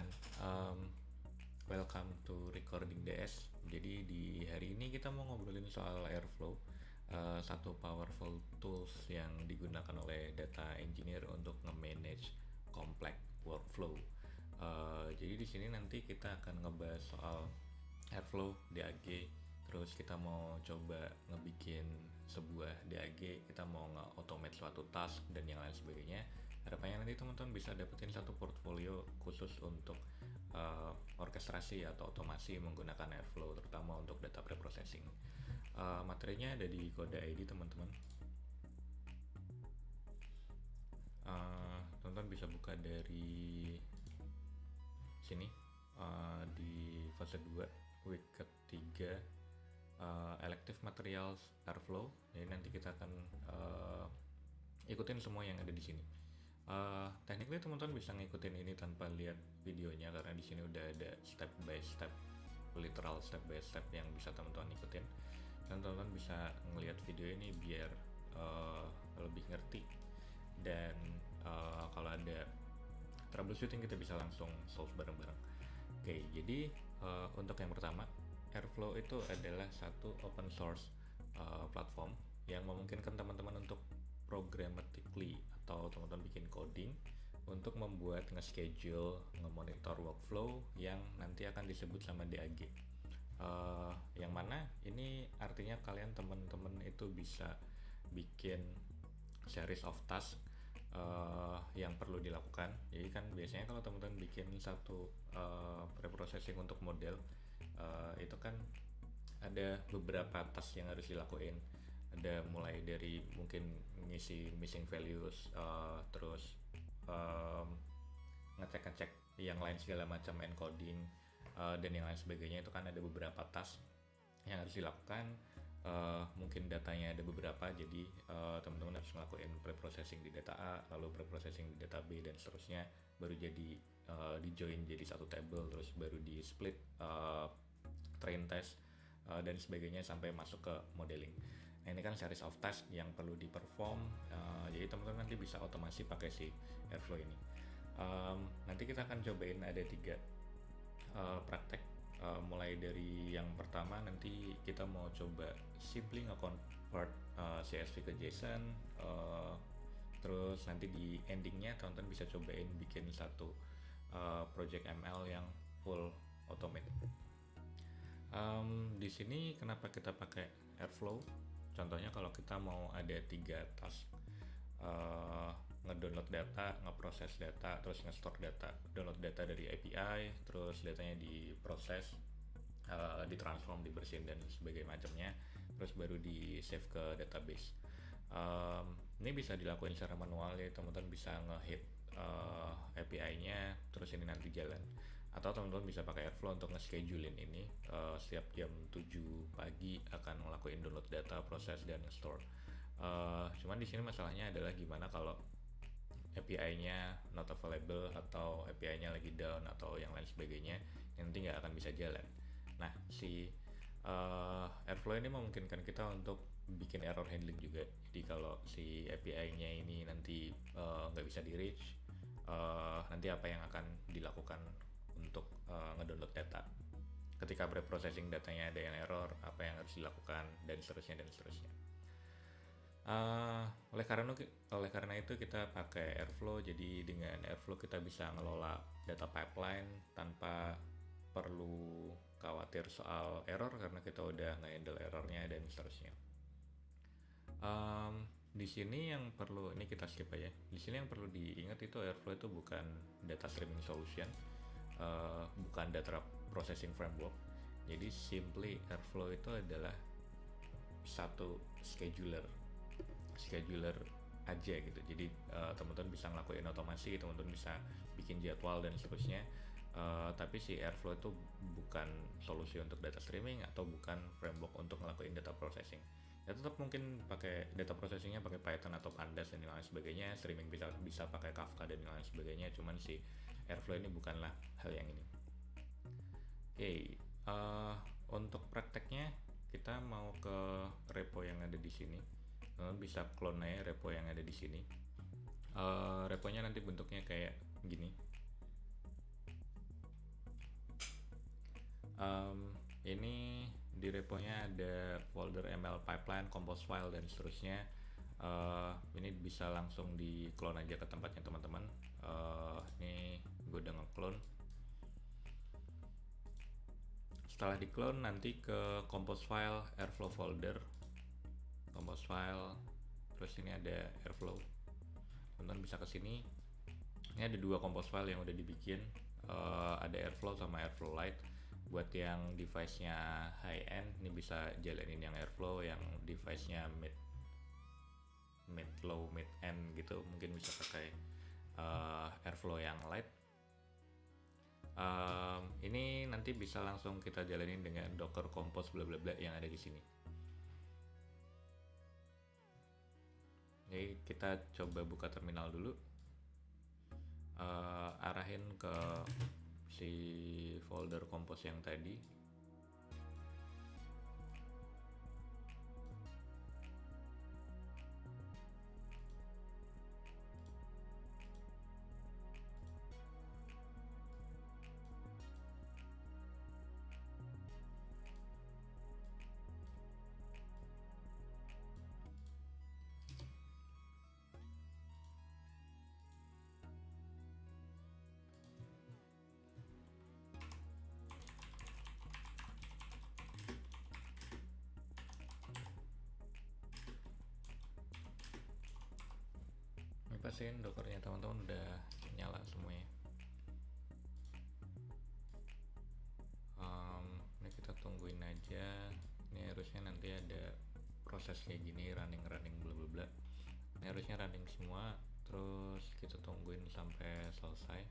teman-teman, welcome to Recording DS. Jadi di hari ini kita mau ngobrolin soal Airflow, satu powerful tools yang digunakan oleh data engineer untuk nge-manage complex workflow. Jadi di sini nanti kita akan ngebahas soal Airflow, DAG, terus kita mau coba ngebikin sebuah DAG, kita mau nge-automate suatu task dan yang lain sebagainya. Harapannya nanti teman-teman bisa dapetin satu portfolio khusus untuk orkestrasi atau otomasi menggunakan Airflow, terutama untuk data preprocessing. Materinya ada di kode ID teman-teman. Teman-teman bisa buka dari sini di fase 2 week ketiga, elective materials Airflow. Jadi nanti kita akan ikutin semua yang ada di sini. Technically teman-teman bisa ngikutin ini tanpa lihat videonya karena di sini udah ada step by step, literal step by step yang bisa teman-teman ikutin, dan teman-teman bisa ngelihat video ini biar lebih ngerti, dan kalau ada troubleshooting kita bisa langsung solve bareng-bareng. Oke, jadi untuk yang pertama, Airflow itu adalah satu open source platform yang memungkinkan teman-teman untuk programmatically atau teman-teman bikin coding untuk membuat nge-schedule, nge-monitor workflow yang nanti akan disebut sama DAG. Yang mana ini artinya kalian teman-teman itu bisa bikin series of task yang perlu dilakukan. Jadi kan biasanya kalau teman-teman bikin satu preprocessing untuk model, itu kan ada beberapa task yang harus dilakuin. Ada mulai dari mungkin ngisi missing values, terus ngecek-ngecek yang lain segala macam, encoding, dan yang lain sebagainya. Itu kan ada beberapa task yang harus dilakukan. Mungkin datanya ada beberapa, jadi teman-teman harus ngelakuin preprocessing di data A, lalu preprocessing di data B, dan seterusnya, baru jadi di join jadi satu table, terus baru di split, train test, dan sebagainya sampai masuk ke modeling. Nah, ini kan series of task yang perlu di perform, jadi teman-teman nanti bisa otomasi pakai si Airflow ini. Nanti kita akan cobain ada 3 praktek. Mulai dari yang pertama, nanti kita mau coba simply nge-convert CSV ke JSON, terus nanti di endingnya teman-teman bisa cobain bikin satu project ML yang full automate. Di sini kenapa kita pakai Airflow? Contohnya kalau kita mau ada 3 task, ngedownload data, ngeproses data, terus nge-store data. Download data dari API, terus datanya diproses, ditransform, dibersihin, dan sebagainya macamnya, terus baru di save ke database. Ini bisa dilakukan secara manual, ya teman-teman bisa nge-hit API-nya, terus ini nanti jalan. Atau teman-teman bisa pakai Airflow untuk nge-schedulein ini, setiap jam 7 pagi akan ngelakuin download data, proses, dan store. Cuman di sini masalahnya adalah gimana kalau API-nya not available, atau API-nya lagi down, atau yang lain sebagainya, nanti nggak akan bisa jalan. Nah, si Airflow ini memungkinkan kita untuk bikin error handling juga. Jadi kalau si API-nya ini nanti nggak bisa di reach, nanti apa yang akan dilakukan untuk ngedownload data. Ketika preprocessing datanya ada yang error, apa yang harus dilakukan, dan seterusnya dan seterusnya. Oleh karena itu kita pakai Airflow. Jadi dengan Airflow kita bisa ngelola data pipeline tanpa perlu khawatir soal error karena kita udah nge-handle errornya dan seterusnya. Di sini yang perlu, ini kita skip aja. Di sini yang perlu diingat itu Airflow itu bukan data streaming solution, bukan data processing framework. Jadi simply Airflow itu adalah satu scheduler aja gitu. Jadi teman-teman bisa ngelakuin otomasi, teman-teman bisa bikin jadwal dan seterusnya. Tapi si Airflow itu bukan solusi untuk data streaming atau bukan framework untuk ngelakuin data processing. Ya tetap mungkin pakai data processingnya pakai Python atau Pandas dan lain sebagainya, streaming bisa pakai Kafka dan lain sebagainya. Cuman si Airflow ini bukanlah hal yang ini. Oke, untuk prakteknya kita mau ke repo yang ada di sini. Bisa clone aja repo yang ada di sini. Reponya nanti bentuknya kayak gini. Ini di reponya ada folder ML pipeline, compose file dan seterusnya. Ini bisa langsung di clone aja ke tempatnya teman-teman. Ini gue udah nge-clone. Setelah di clone nanti ke compose file airflow folder, compose file, terus ini ada airflow. Teman-teman bisa ke sini. Ini ada dua compose file yang udah dibikin, ada airflow sama airflow lite. Buat yang device-nya high end ini bisa jalanin yang airflow, yang device-nya mid low mid end gitu mungkin bisa pakai airflow yang light. Ini nanti bisa langsung kita jalanin dengan docker compose bla bla bla yang ada di sini. Jadi kita coba buka terminal dulu, arahin ke si folder compose yang tadi. Ini pastiin dockernya teman-teman udah nyala semuanya. Ini kita tungguin aja. Ini harusnya nanti ada proses kayak gini, running bla bla bla. Ini harusnya running semua, terus kita tungguin sampai selesai,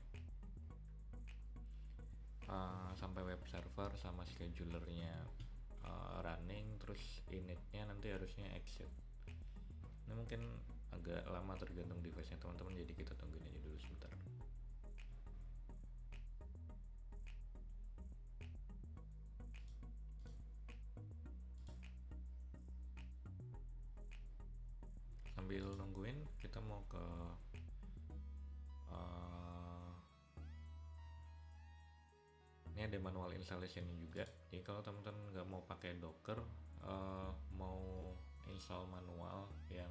sampai web server sama schedulernya running, terus initnya nanti harusnya exit. Ini mungkin agak lama tergantung device-nya teman-teman, jadi kita tungguin aja dulu sebentar. Sambil nungguin kita mau ke ini ada manual installation juga. Jadi kalau teman-teman nggak mau pakai docker, mau install manual yang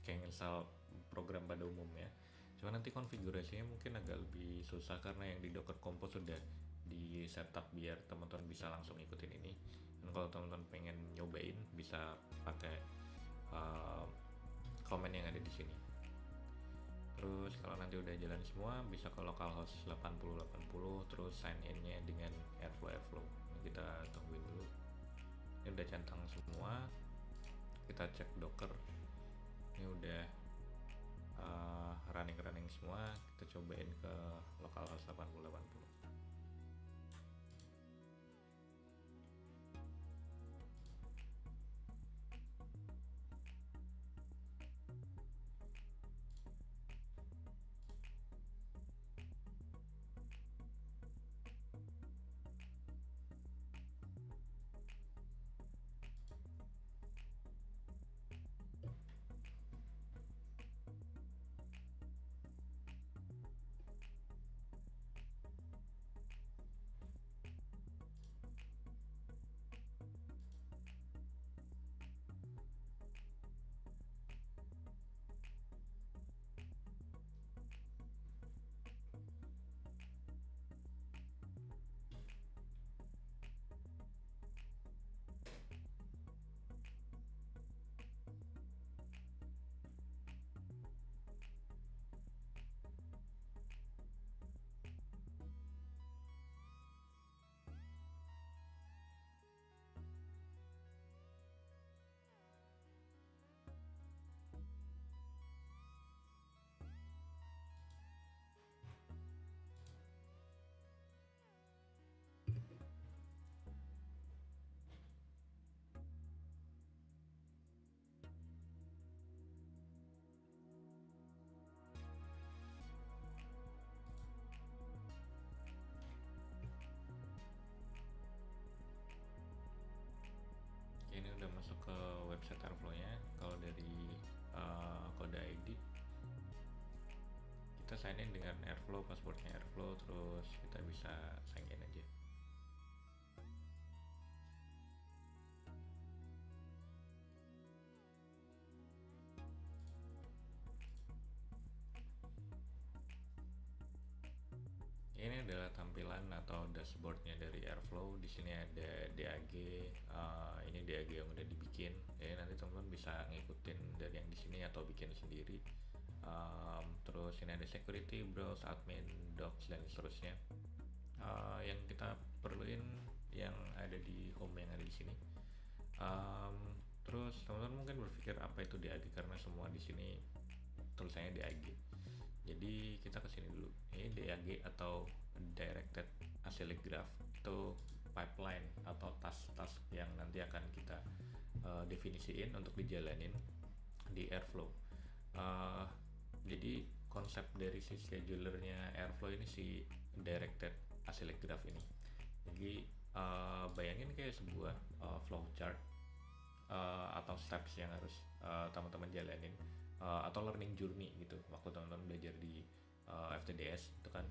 kayak install program pada umumnya, cuma nanti konfigurasinya mungkin agak lebih susah karena yang di docker compose sudah di setup biar teman-teman bisa langsung ikutin ini. Dan kalau teman-teman pengen nyobain bisa pakai komen yang ada di sini. Terus kalau nanti udah jalan semua bisa ke localhost 8080, terus sign in-nya dengan airflow. Ini kita tungguin dulu. Ini udah centang semua. Kita cek docker. Ini udah running semua. Kita cobain ke localhost 8080. Ini udah masuk ke website Airflow-nya. Kalau dari kode ID kita sign in dengan Airflow, passwordnya Airflow, terus kita bisa sign in aja. Ini adalah tampilan atau dashboardnya dari Airflow. Di sini ada DAG, ini DAG yang udah dibikin. Jadi nanti teman-teman bisa ngikutin dari yang di sini atau bikin sendiri. Terus ini ada security, browse, admin, docs dan seterusnya. Yang kita perluin yang ada di home yang ada di sini. Terus teman-teman mungkin berpikir apa itu DAG karena semua di sini tulisannya DAG. Jadi kita kesini dulu. Ini DAG atau Directed Acyclic Graph, itu pipeline atau task-task yang nanti akan kita definisiin untuk dijalanin di Airflow. Jadi konsep dari si schedulernya Airflow ini si Directed Acyclic Graph ini. Jadi bayangin kayak sebuah flowchart atau steps yang harus teman-teman jalanin. Atau learning journey gitu waktu teman-teman belajar di FTDS itu kan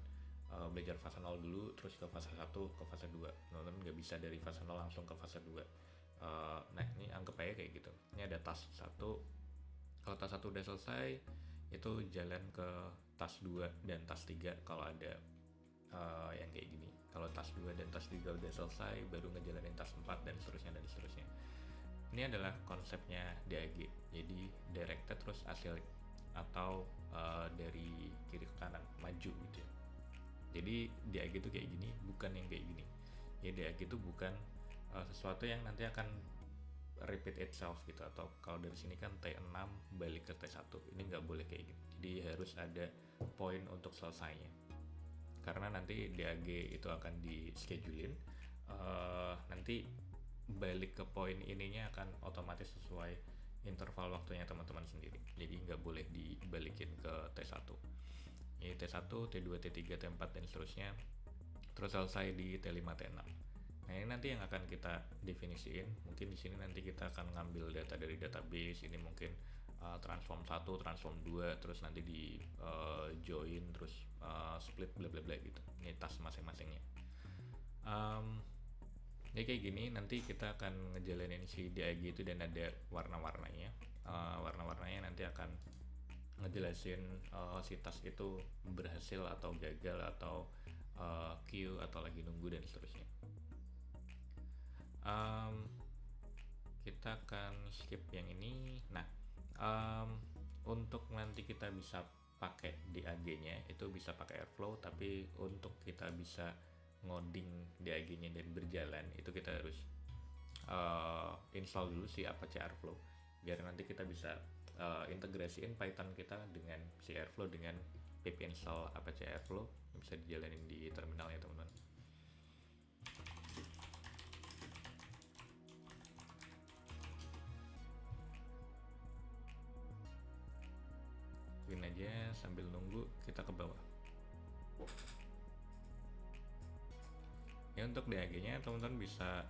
belajar fase 0 dulu terus ke fase 1 ke fase 2. Teman-teman nggak bisa dari fase 0 langsung ke fase 2. Nah ini anggap aja kayak gitu, ini ada task 1, kalau task 1 udah selesai itu jalan ke task 2 dan task 3 kalau ada yang kayak gini. Kalau task 2 dan task 3 udah selesai baru ngejalanin task 4 dan seterusnya dan seterusnya. Ini adalah konsepnya DAG, jadi directed terus acyclic atau dari kiri ke kanan maju gitu ya. Jadi DAG itu kayak gini, bukan yang kayak gini. Ya DAG itu bukan sesuatu yang nanti akan repeat itself gitu, atau kalau dari sini kan T6 balik ke T1, ini nggak boleh kayak gitu. Jadi harus ada poin untuk selesainya. Karena nanti DAG itu akan di schedulein, nanti balik ke poin ininya akan otomatis sesuai interval waktunya teman-teman sendiri. Jadi nggak boleh dibalikin ke T1. Ini T1, T2, T3, T4 dan seterusnya. Terus selesai di T5, T6. Nah ini nanti yang akan kita definisiin. Mungkin di sini nanti kita akan ngambil data dari database. Ini mungkin transform 1, transform 2, terus nanti di join, terus split bla bla bla gitu. Ini task masing-masingnya. Ya kayak gini nanti kita akan ngejalanin si DAG itu dan ada warna-warnanya. Warna-warnanya nanti akan ngejelasin si task itu berhasil atau gagal atau queue atau lagi nunggu dan seterusnya. Kita akan skip yang ini. Nah untuk nanti kita bisa pakai DAG-nya itu bisa pakai Airflow, tapi untuk kita bisa ngoding DAG-nya dan berjalan itu kita harus install dulu si Apache Airflow biar nanti kita bisa integrasiin Python kita dengan si Airflow dengan pip install Apache Airflow, bisa dijalanin di terminal ya teman-teman. Tungguin aja sambil nunggu kita ke bawah. Ya untuk DAG-nya teman-teman bisa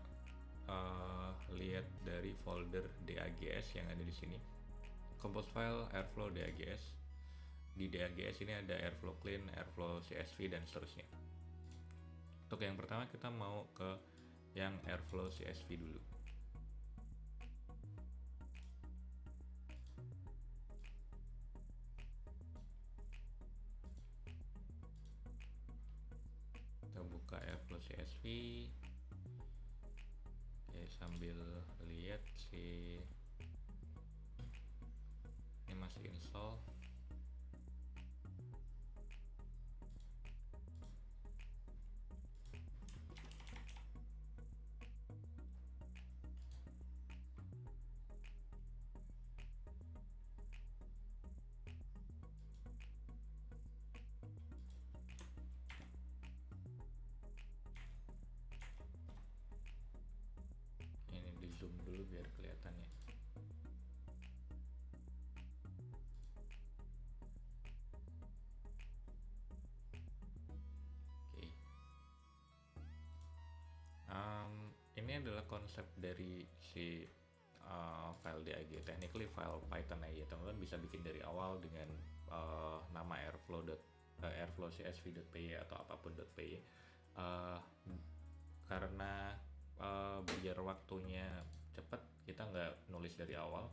lihat dari folder DAGS yang ada di sini. Compose file Airflow DAGS. Di DAGS ini ada Airflow Clean, Airflow CSV dan seterusnya. Untuk yang pertama kita mau ke yang Airflow CSV dulu. Kita buka Airflow CSV. Oke, sambil lihat si ini masih install. Ini di zoom dulu biar kelihatan ya. Ini adalah konsep dari si file DAG, technically file Python aja. Teman-teman bisa bikin dari awal dengan nama airflow airflow csv.py atau apapun.py, uh, karena biar waktunya cepat kita nggak nulis dari awal.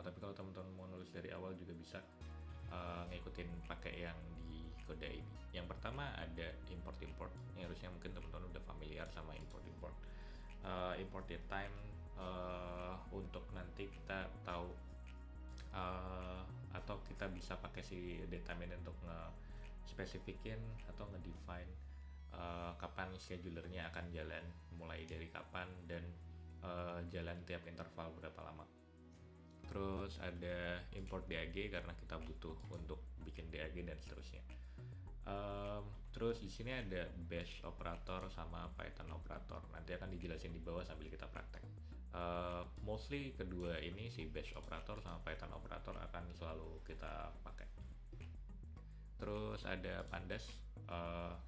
Tapi kalau teman-teman mau nulis dari awal juga bisa ngikutin pakai yang di kode ini. Yang pertama ada import. Ini harusnya mungkin teman-teman udah familiar sama import. Import datetime untuk nanti kita tahu atau kita bisa pakai si datetime ini untuk nge-spesifikin atau nge-define kapan schedulernya akan jalan, mulai dari kapan dan jalan tiap interval berapa lama. Terus ada import DAG karena kita butuh untuk bikin DAG dan seterusnya. Terus di sini ada bash operator sama Python operator. Nanti akan dijelasin di bawah sambil kita praktek. Mostly kedua ini, si bash operator sama Python operator, akan selalu kita pakai. Terus ada pandas,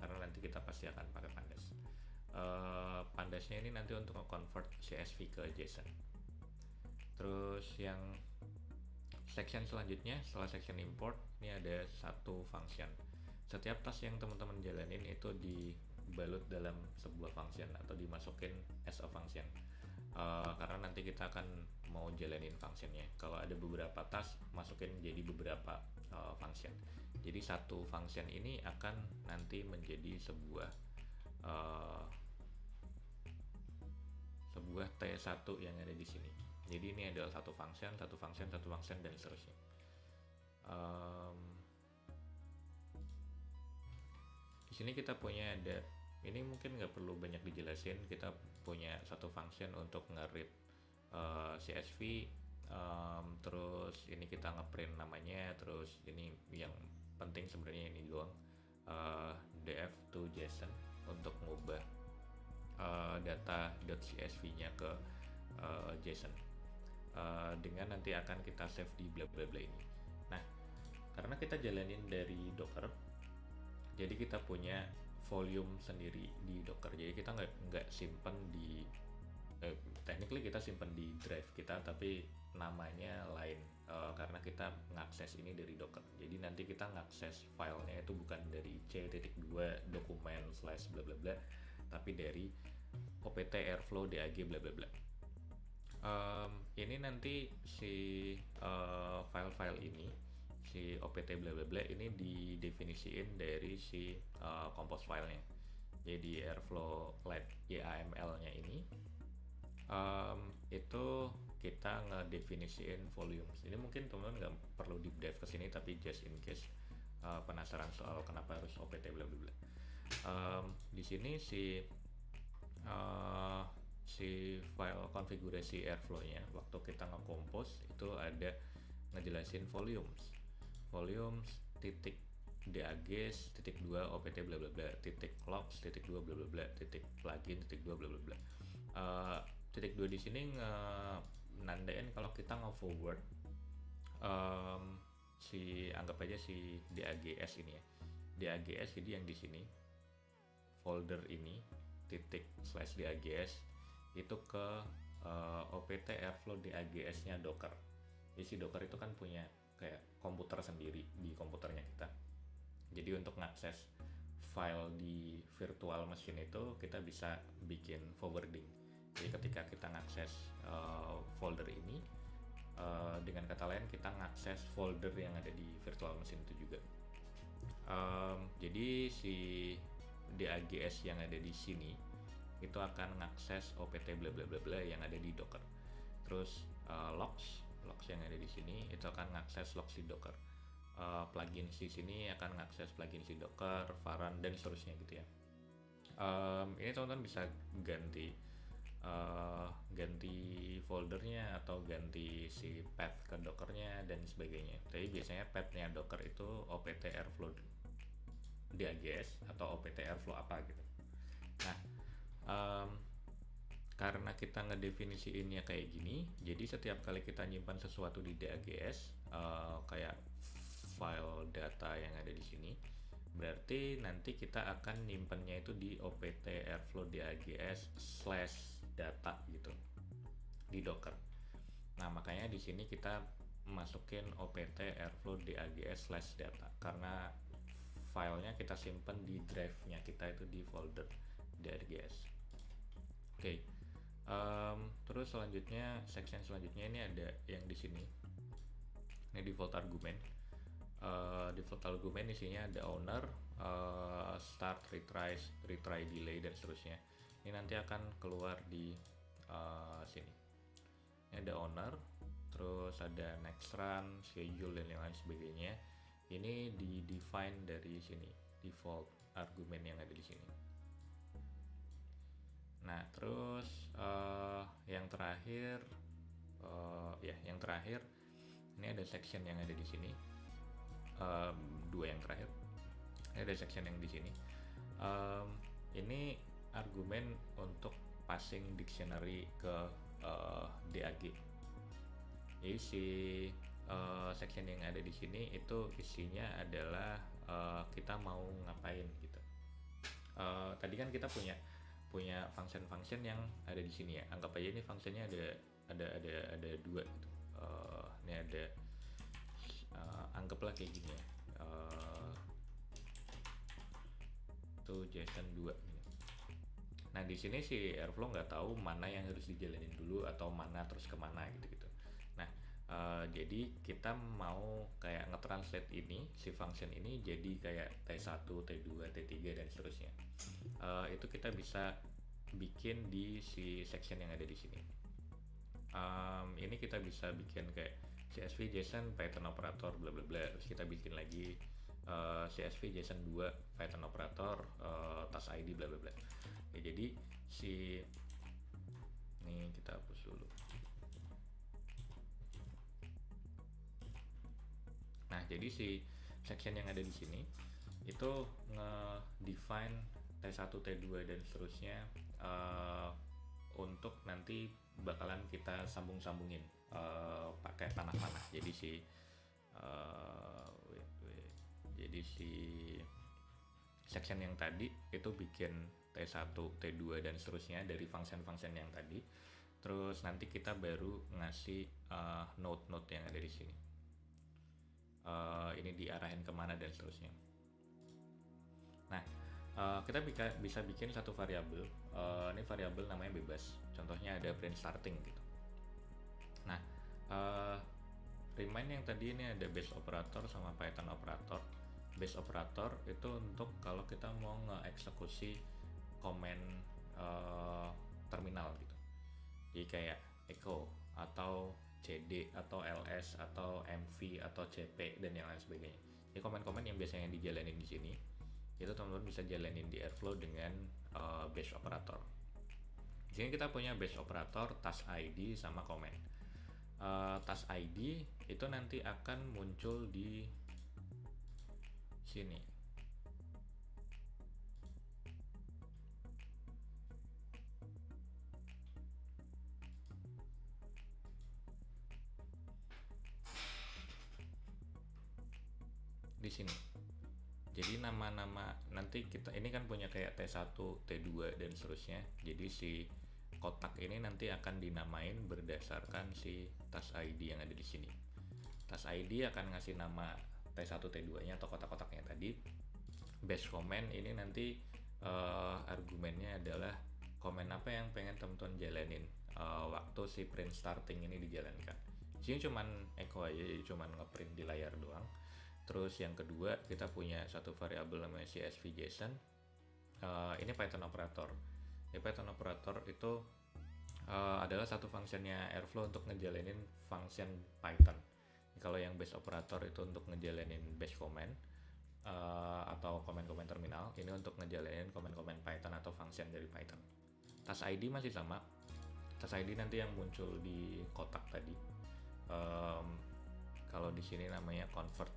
karena nanti kita pasti akan pakai pandas. Pandasnya ini nanti untuk convert CSV ke JSON. Terus yang section selanjutnya setelah section import, ini ada satu function. Setiap task yang teman-teman jalanin itu dibalut dalam sebuah function atau dimasukin as a function, karena nanti kita akan mau jalanin functionnya. Kalau ada beberapa task, masukin jadi beberapa function. Jadi satu function ini akan nanti menjadi sebuah T1 yang ada di sini. Jadi ini adalah satu function dan seterusnya. Di sini kita punya ada, ini mungkin nggak perlu banyak dijelasin. Kita punya satu function untuk nge-read CSV, terus ini kita ngeprint namanya, terus ini yang penting sebenarnya ini doang, df to JSON untuk ngubah data.csv-nya ke JSON. Dengan nanti akan kita save di bla bla bla ini. Nah, karena kita jalanin dari Docker, jadi kita punya volume sendiri di Docker. Jadi kita nggak simpen di technically kita simpen di drive kita, tapi namanya lain karena kita ngakses ini dari Docker. Jadi nanti kita ngakses filenya itu bukan dari c.2 dokumen / bla bla bla, tapi dari opt airflow dag bla bla bla. Ini nanti si file-file ini, si opt bla bla bla ini didefinisiin dari si compose filenya. Jadi airflow YAML-nya ini itu kita ngedefinisiin volumes. Ini mungkin teman-teman nggak perlu deep dive ke sini, tapi just in case penasaran soal kenapa harus opt bla bla bla. Di sini si file konfigurasi airflow-nya waktu kita nge-compose itu ada ngejelasin volumes titik dags titik 2 opt bla bla bla titik logs titik 2 bla bla bla titik plugin titik 2 bla bla bla. Titik 2 di sini nandain kalau kita nge-forward anggap aja si dags ini ya. dags jadi yang di sini folder ini titik / dags itu ke opt airflow dags-nya Docker. Jadi si Docker itu kan punya kayak komputer sendiri di komputernya kita. Jadi untuk ngakses file di virtual machine itu kita bisa bikin forwarding. Jadi ketika kita ngakses folder ini, dengan kata lain kita ngakses folder yang ada di virtual machine itu juga. Jadi si dags yang ada di sini itu akan ngakses opt bla bla bla bla yang ada di Docker. Terus logs yang ada di sini itu akan ngakses logs di Docker. Plugin di sini akan ngakses plugin di Docker, Varan dan seterusnya gitu ya. Ini teman-teman bisa ganti foldernya atau ganti si path ke Dockernya dan sebagainya. Jadi biasanya pathnya Docker itu opt airflow dags atau opt airflow apa gitu. Nah, karena kita ngedefinisiinnya kayak gini, jadi setiap kali kita nyimpan sesuatu di dags, kayak file data yang ada di sini, berarti nanti kita akan nyimpannya itu di opt airflow dags / data gitu di Docker. Nah, makanya di sini kita masukin opt airflow dags / data karena filenya kita simpan di drive-nya kita itu di folder .rgs. Oke. Terus selanjutnya, section selanjutnya ini ada yang di sini. Ini default argument. Default argument isinya ada owner, start, retry, delay, dan seterusnya. Ini nanti akan keluar di sini. Ini ada owner, terus ada next run, schedule, dan yang lain sebagainya. Ini di define dari sini, default argument yang ada di sini. Nah, terus yang terakhir ini ada section yang ada di sini. Dua yang terakhir. Ini ada section yang di sini. Ini argumen untuk passing dictionary ke DAG. Jadi si section yang ada di sini itu isinya adalah kita mau ngapain gitu. Tadi kan kita punya function-function yang ada di sini ya. Anggap aja ini functionnya ada dua gitu. Ini ada anggaplah kayak gini ya. Itu JSON 2 gitu. Nah, di sini si Airflow nggak tahu mana yang harus dijalanin dulu atau mana terus kemana gitu. Nah, jadi kita mau kayak nge-translate ini, si function ini jadi kayak T1, T2, T3 dan seterusnya. Itu kita bisa bikin di si section yang ada di sini. Ini kita bisa bikin kayak CSV JSON Python operator bla bla bla. Terus kita bikin lagi CSV JSON 2 Python operator task ID bla bla bla. Ya, jadi ini kita hapus dulu. Nah, jadi si section yang ada di sini itu nge-define T1, T2 dan seterusnya untuk nanti bakalan kita sambung-sambungin pakai panah-panah. Jadi si section yang tadi itu bikin T1, T2 dan seterusnya dari function-function yang tadi. Terus nanti kita baru ngasih node-node yang ada di sini. Ini diarahin kemana dan seterusnya. Nah, kita bisa bikin satu variabel. Ini variabel namanya bebas. Contohnya ada print starting gitu. Nah, remind yang tadi ini ada base operator sama Python operator. Base operator itu untuk kalau kita mau nge-eksekusi komen terminal gitu. Jadi kayak echo atau CD atau LS atau MV atau CP dan yang lain sebagainya. Jadi komen-komen yang biasanya dijalanin di sini itu teman-teman bisa jalanin di Airflow dengan base operator. Di sini kita punya base operator, task ID sama komen. Task ID itu nanti akan muncul di sini. Di sini. Jadi nama-nama nanti kita ini kan punya kayak T1, T2 dan seterusnya. Jadi si kotak ini nanti akan dinamain berdasarkan si task ID yang ada di sini. Task ID akan ngasih nama T1, T2-nya atau kotak-kotaknya tadi. Base comment ini nanti argumennya adalah komen apa yang pengen teman-teman jalanin waktu si print starting ini dijalankan. Di sini cuman echo aja, jadi cuman ngeprint di layar doang. Terus yang kedua kita punya satu variabel namanya CSV JSON. Ini Python operator. Ini Python operator itu adalah satu functionnya Airflow untuk ngejalanin function Python. Kalau yang base operator itu untuk ngejalanin base comment atau komen-komen terminal. Ini untuk ngejalanin komen-komen Python atau function dari Python. Task ID masih sama. Task ID nanti yang muncul di kotak tadi. Kalau di sini namanya convert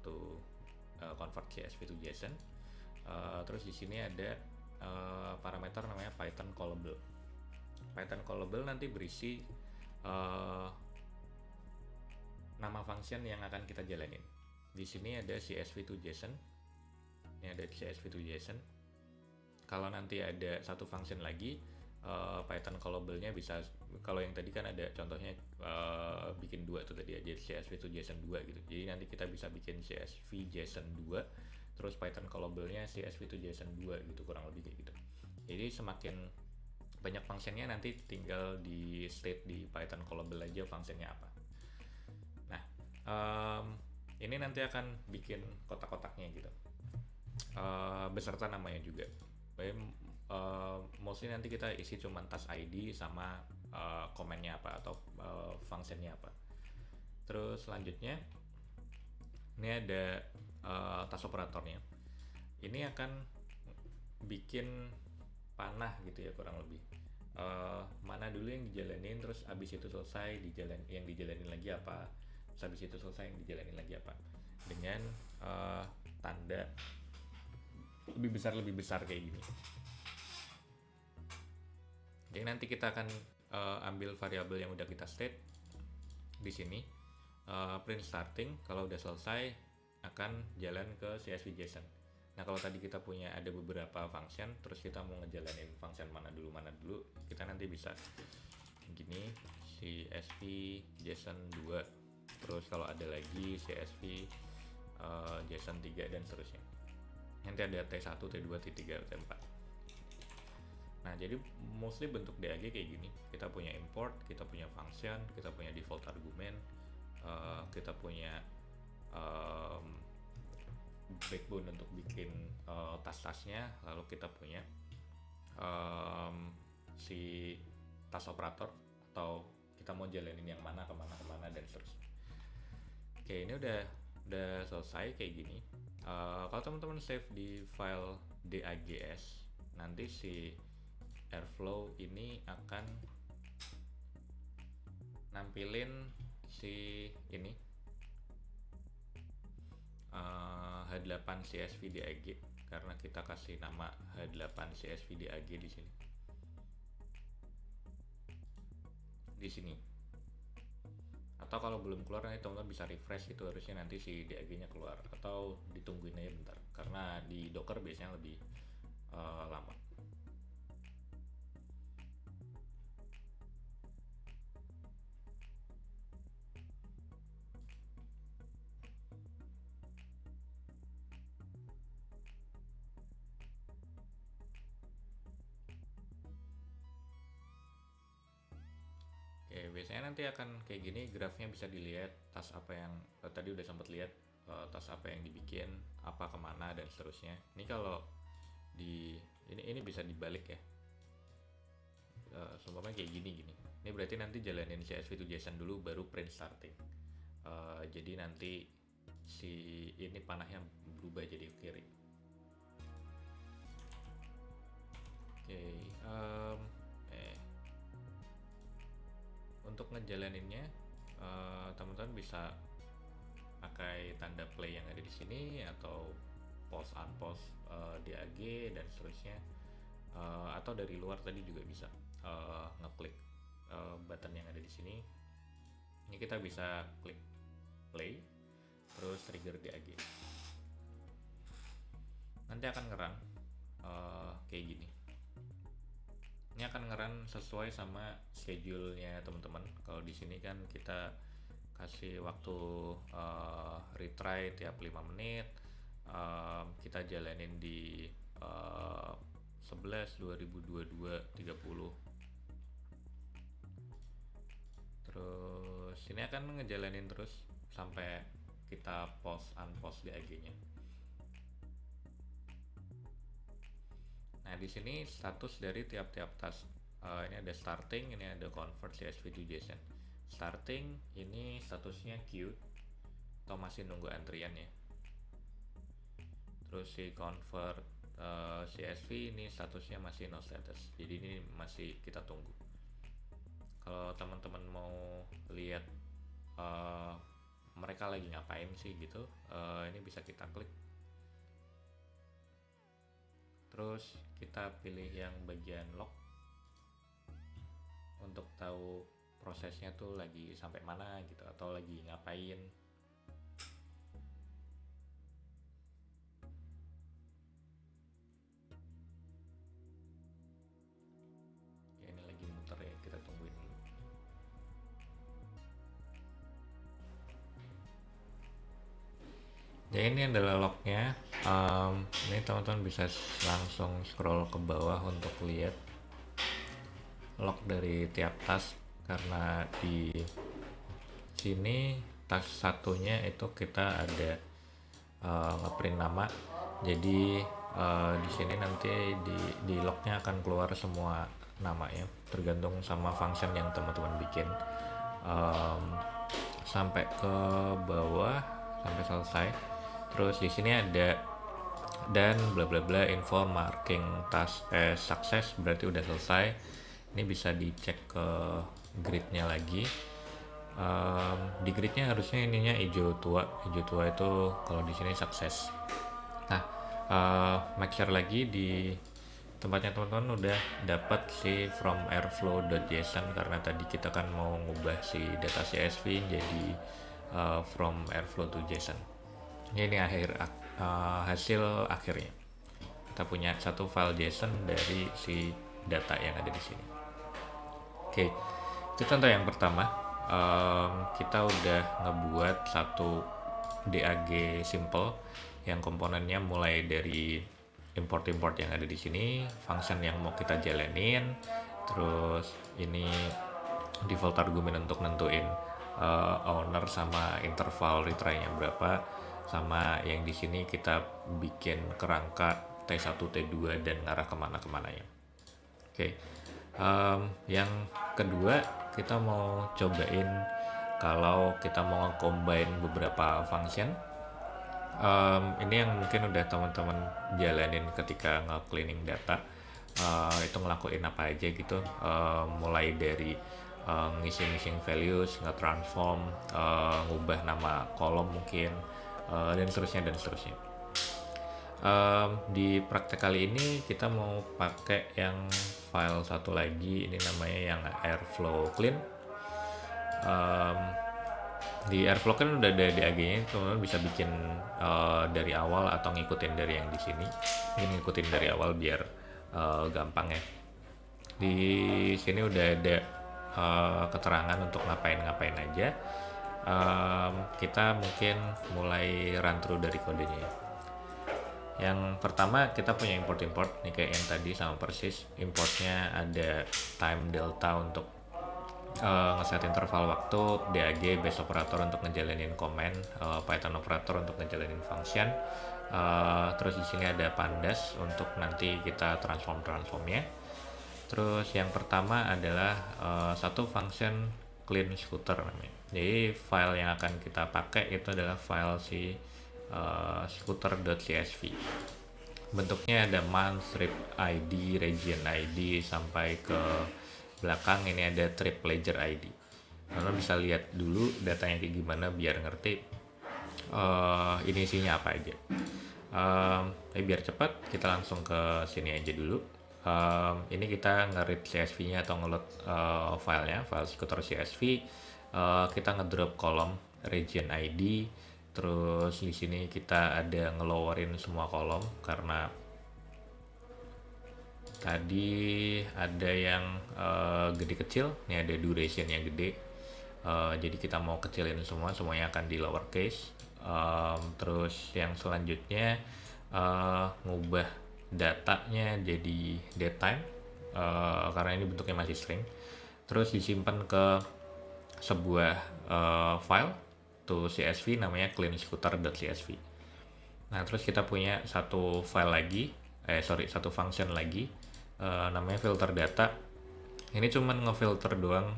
CSV to JSON. Terus di sini ada parameter namanya Python callable. Python callable nanti berisi nama function yang akan kita jalanin. Di sini ada CSV to JSON. Ini ada CSV to JSON. Kalau nanti ada satu function lagi, Python callable-nya bisa, kalau yang tadi kan ada contohnya bikin dua tuh tadi aja CSV to JSON 2 gitu. Jadi nanti kita bisa bikin CSV JSON 2 terus Python callable-nya CSV to JSON 2 gitu, kurang lebih kayak gitu. Jadi semakin banyak functionnya, nanti tinggal di state di Python callable aja functionnya apa. Nah, ini nanti akan bikin kotak-kotaknya gitu, beserta namanya juga. Mostly nanti kita isi cuma task ID sama komennya apa atau functionnya apa. Terus selanjutnya ini ada task operatornya. Ini akan bikin panah gitu ya, kurang lebih. Mana dulu yang dijalanin, terus abis itu selesai yang dijalanin lagi apa, terus abis itu selesai yang dijalanin lagi apa, dengan tanda lebih besar kayak gini. Jadi nanti kita akan ambil variabel yang udah kita state di sini, print starting. Kalau udah selesai akan jalan ke CSV JSON. Nah, kalau tadi kita punya ada beberapa function, terus kita mau ngejalanin function mana dulu, kita nanti bisa gini, CSV JSON 2, terus kalau ada lagi CSV JSON 3 dan seterusnya. Nanti ada T1, T2, T3, T4. Nah, jadi mostly bentuk DAG kayak gini. Kita punya import, kita punya function, kita punya default argument, kita punya backbone untuk bikin task-tasknya, lalu kita punya si task operator atau kita mau jalanin yang mana kemana dan seterusnya. Oke, ini udah selesai kayak gini. Kalau teman-teman save di file DAGS, nanti si Airflow ini akan nampilin si ini H8 CSV DAG, karena kita kasih nama H8 CSV DAG di sini. Di sini. Atau kalau belum keluar, nanti teman-teman bisa refresh, itu harusnya nanti si DAG-nya keluar, atau ditungguin aja bentar, karena di Docker biasanya lebih lama. Oke, biasanya nanti akan kayak gini, grafnya bisa dilihat task apa yang tadi udah sempat lihat, task apa yang dibikin, apa kemana dan seterusnya. Ini kalau di ini bisa dibalik ya, seumpamanya kayak gini. Ini berarti nanti jalanin CSV to JSON dulu, baru print starting. Jadi nanti si ini panahnya berubah jadi ke kiri. Oke, untuk ngejalaninnya teman-teman bisa pakai tanda play yang ada di sini, atau pause unpause DAG dan seterusnya, atau dari luar tadi juga bisa ngeklik button yang ada di sini. Ini kita bisa klik play, terus trigger DAG. Nanti akan ngerun kayak gini. Ini akan ngerun sesuai sama schedule-nya teman-teman. Kalau di sini kan kita kasih waktu retry tiap 5 menit. Kita jalanin di 11/2022 30. Terus ini akan ngejalanin terus sampai kita pause unpause DAG-nya. Nah, di sini status dari tiap-tiap task. Ini ada starting, ini ada convert CSV to JSON. Starting ini statusnya queued atau masih nunggu antrian ya. Terus si convert CSV ini statusnya masih no status. Jadi ini masih kita tunggu. Kalau teman-teman mau lihat mereka lagi ngapain sih gitu, ini bisa kita klik. Terus kita pilih yang bagian log untuk tahu prosesnya tuh lagi sampai mana gitu, atau lagi ngapain. Ya, ini lagi muter ya, kita tungguin dulu. Jadi ini adalah lognya. Ini teman-teman bisa langsung scroll ke bawah untuk lihat log dari tiap task, karena di sini task satunya itu kita ada ngeprint nama. Jadi di sini nanti di lognya akan keluar semua nama ya, tergantung sama function yang teman-teman bikin. Sampai ke bawah sampai selesai. Terus di sini ada dan bla bla bla info marking task as success, berarti udah selesai. Ini bisa dicek ke gridnya lagi. Di gridnya harusnya ininya hijau tua itu kalau di sini sukses. Nah, make sure lagi di tempatnya teman-teman udah dapat si from airflow.json, karena tadi kita kan mau ngubah si data CSV jadi from airflow to JSON. Ini hasil akhirnya. Kita punya satu file JSON dari si data yang ada di sini. Oke, itu contoh yang pertama. Kita udah ngebuat satu DAG simple yang komponennya mulai dari import yang ada di sini, function yang mau kita jalanin, terus ini default argument untuk nentuin owner sama interval retry-nya berapa, sama yang di sini kita bikin kerangka T1, T2 dan ngarah kemana-kemana ya. Oke. Yang kedua kita mau cobain kalau kita mau nge-combine beberapa function. Ini yang mungkin udah teman-teman jalanin ketika nge-cleaning data. Itu ngelakuin apa aja gitu, mulai dari ngisi-ngisi values, nge-transform, ngubah nama kolom mungkin, dan seterusnya. Di praktek kali ini kita mau pakai yang file satu lagi, ini namanya yang Airflow Clean. Di Airflow kan udah ada DAG-nya, teman-teman bisa bikin dari awal atau ngikutin dari yang di sini. Ini ngikutin dari awal biar gampang ya. Di sini udah ada keterangan untuk ngapain aja. Kita mungkin mulai run through dari kodenya ya. Yang pertama kita punya import nih kayak yang tadi sama persis. Importnya ada time delta untuk ngeset interval waktu, DAG base operator untuk ngejalanin command, Python operator untuk ngejalanin function. Terus di sini ada pandas untuk nanti kita transformnya. Terus yang pertama adalah satu function clean scooter namanya. Jadi file yang akan kita pakai itu adalah file si scooter.csv. Bentuknya ada month, trip ID, region ID, sampai ke belakang ini ada trip ledger ID. Kalian bisa lihat dulu datanya kayak gimana biar ngerti ini isinya apa aja. Tapi biar cepat kita langsung ke sini aja dulu. Ini kita nge-read CSV-nya atau nge-load filenya, file scooter CSV. Kita ngedrop kolom region ID. Terus di sini kita ada ngelowerin semua kolom karena tadi ada yang gede kecil, ini ada duration yang gede. Jadi kita mau kecilin semuanya akan di lowercase. Terus yang selanjutnya ngubah datanya jadi datetime karena ini bentuknya masih string. Terus disimpan ke sebuah file to CSV namanya cleanscooter.csv. Nah, terus kita punya satu satu function lagi namanya filter data. Ini cuman ngefilter doang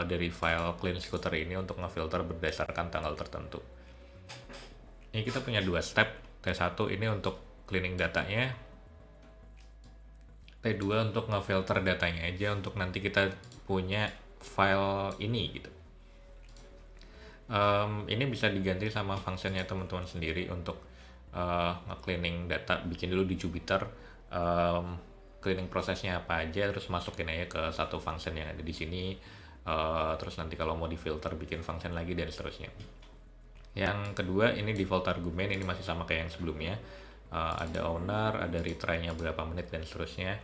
dari file cleanscooter ini untuk ngefilter berdasarkan tanggal tertentu. Ini kita punya dua step. T1 ini untuk cleaning datanya, T2 untuk ngefilter datanya aja untuk nanti kita punya file ini gitu. Ini bisa diganti sama functionnya teman-teman sendiri untuk nge-cleaning data. Bikin dulu di Jupyter cleaning prosesnya apa aja, terus masukin aja ke satu function yang ada di sini. Terus nanti kalau mau di filter bikin function lagi dan seterusnya. Yang kedua ini default argument, ini masih sama kayak yang sebelumnya. Ada owner, ada retry-nya berapa menit dan seterusnya.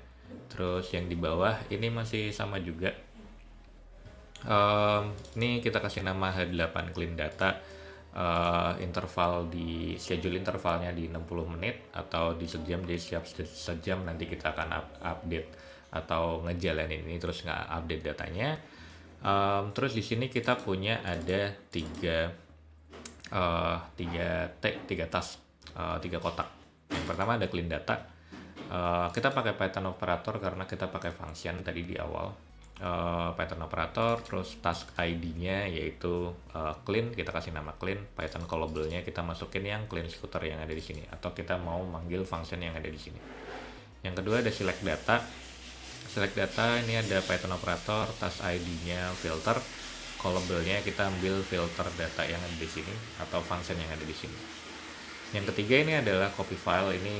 Terus yang di bawah ini masih sama juga. Ini kita kasih nama H8 clean data. interval di schedule intervalnya di 60 menit atau di sejam, jadi setiap sejam nanti kita akan update atau ngejalanin ini terus nggak update datanya. Terus di sini kita punya ada tiga task, tiga kotak. Yang pertama ada clean data. Kita pakai Python operator karena kita pakai function tadi di awal. Python operator, terus task ID-nya yaitu clean, kita kasih nama clean. Python callable-nya kita masukin yang clean scooter yang ada di sini, atau kita mau manggil function yang ada di sini. Yang kedua ada select data. Select data ini ada Python operator, task ID-nya filter, callable-nya kita ambil filter data yang ada di sini atau function yang ada di sini. Yang ketiga ini adalah copy file. Ini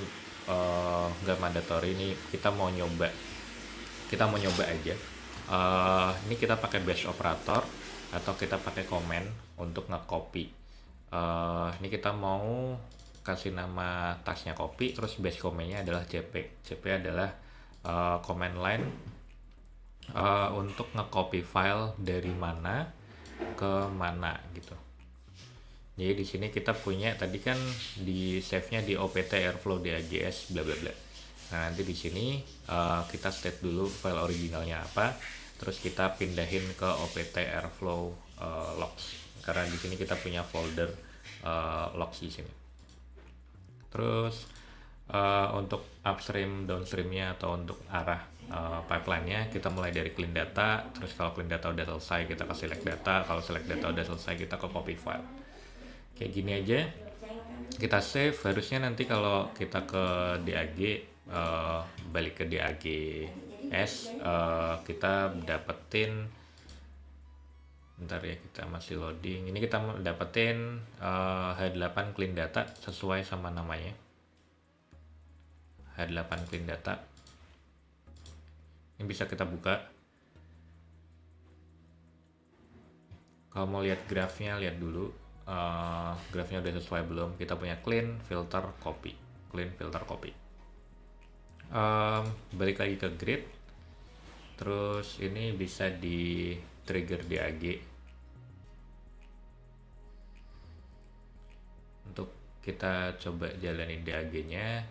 nggak mandatory, ini kita mau nyoba aja. Ini kita pakai bash operator atau kita pakai comment untuk nge-copy. Ini kita mau kasih nama tasknya copy, terus base comment-nya adalah cp. Cp adalah command line untuk nge-copy file dari mana ke mana gitu. Jadi di sini kita punya tadi kan di save-nya di opt airflow DAGS bla bla bla. Nah, nanti di sini kita state dulu file originalnya apa, terus kita pindahin ke opt airflow logs karena di sini kita punya folder logs di sini. Terus untuk upstream downstreamnya atau untuk arah pipeline-nya kita mulai dari clean data, terus kalau clean data udah selesai kita ke select data, kalau select data udah selesai kita ke copy file. Kayak gini aja kita save. Harusnya nanti kalau kita ke DAG, balik ke DAGS, kita dapetin, bentar ya, kita masih loading. Ini kita dapetin H8 clean data sesuai sama namanya, H8 clean data. Ini bisa kita buka. Kalau mau lihat grafnya, lihat dulu grafnya udah sesuai belum. Kita punya clean, filter, copy, clean, filter, copy. Balik lagi ke grid, terus ini bisa di trigger DAG untuk kita coba jalanin DAG-nya.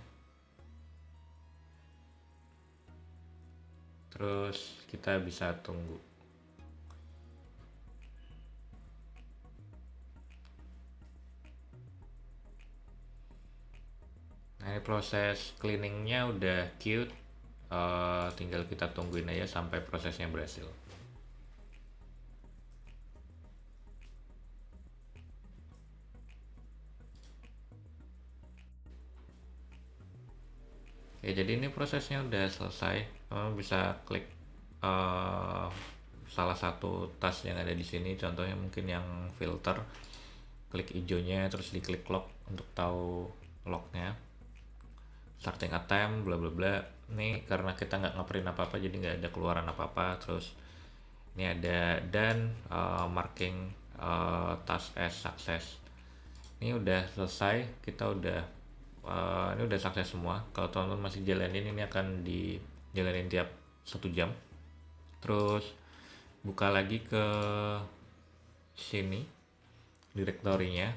Terus kita bisa tunggu. Nah, ini proses cleaningnya udah queued, tinggal kita tungguin aja sampai prosesnya berhasil. Oke, jadi ini prosesnya udah selesai. Bisa klik salah satu task yang ada di sini, contohnya mungkin yang filter, klik hijaunya terus diklik log untuk tahu lognya, starting attempt bla bla bla. Ini karena kita nggak ngeprint apa-apa jadi nggak ada keluaran apa-apa. Terus ini ada dan marking task as success. Ini udah selesai, kita udah ini udah sukses semua. Kalau teman-teman masih jalanin, ini akan dijalanin tiap 1 jam. Terus buka lagi ke sini direktorinya,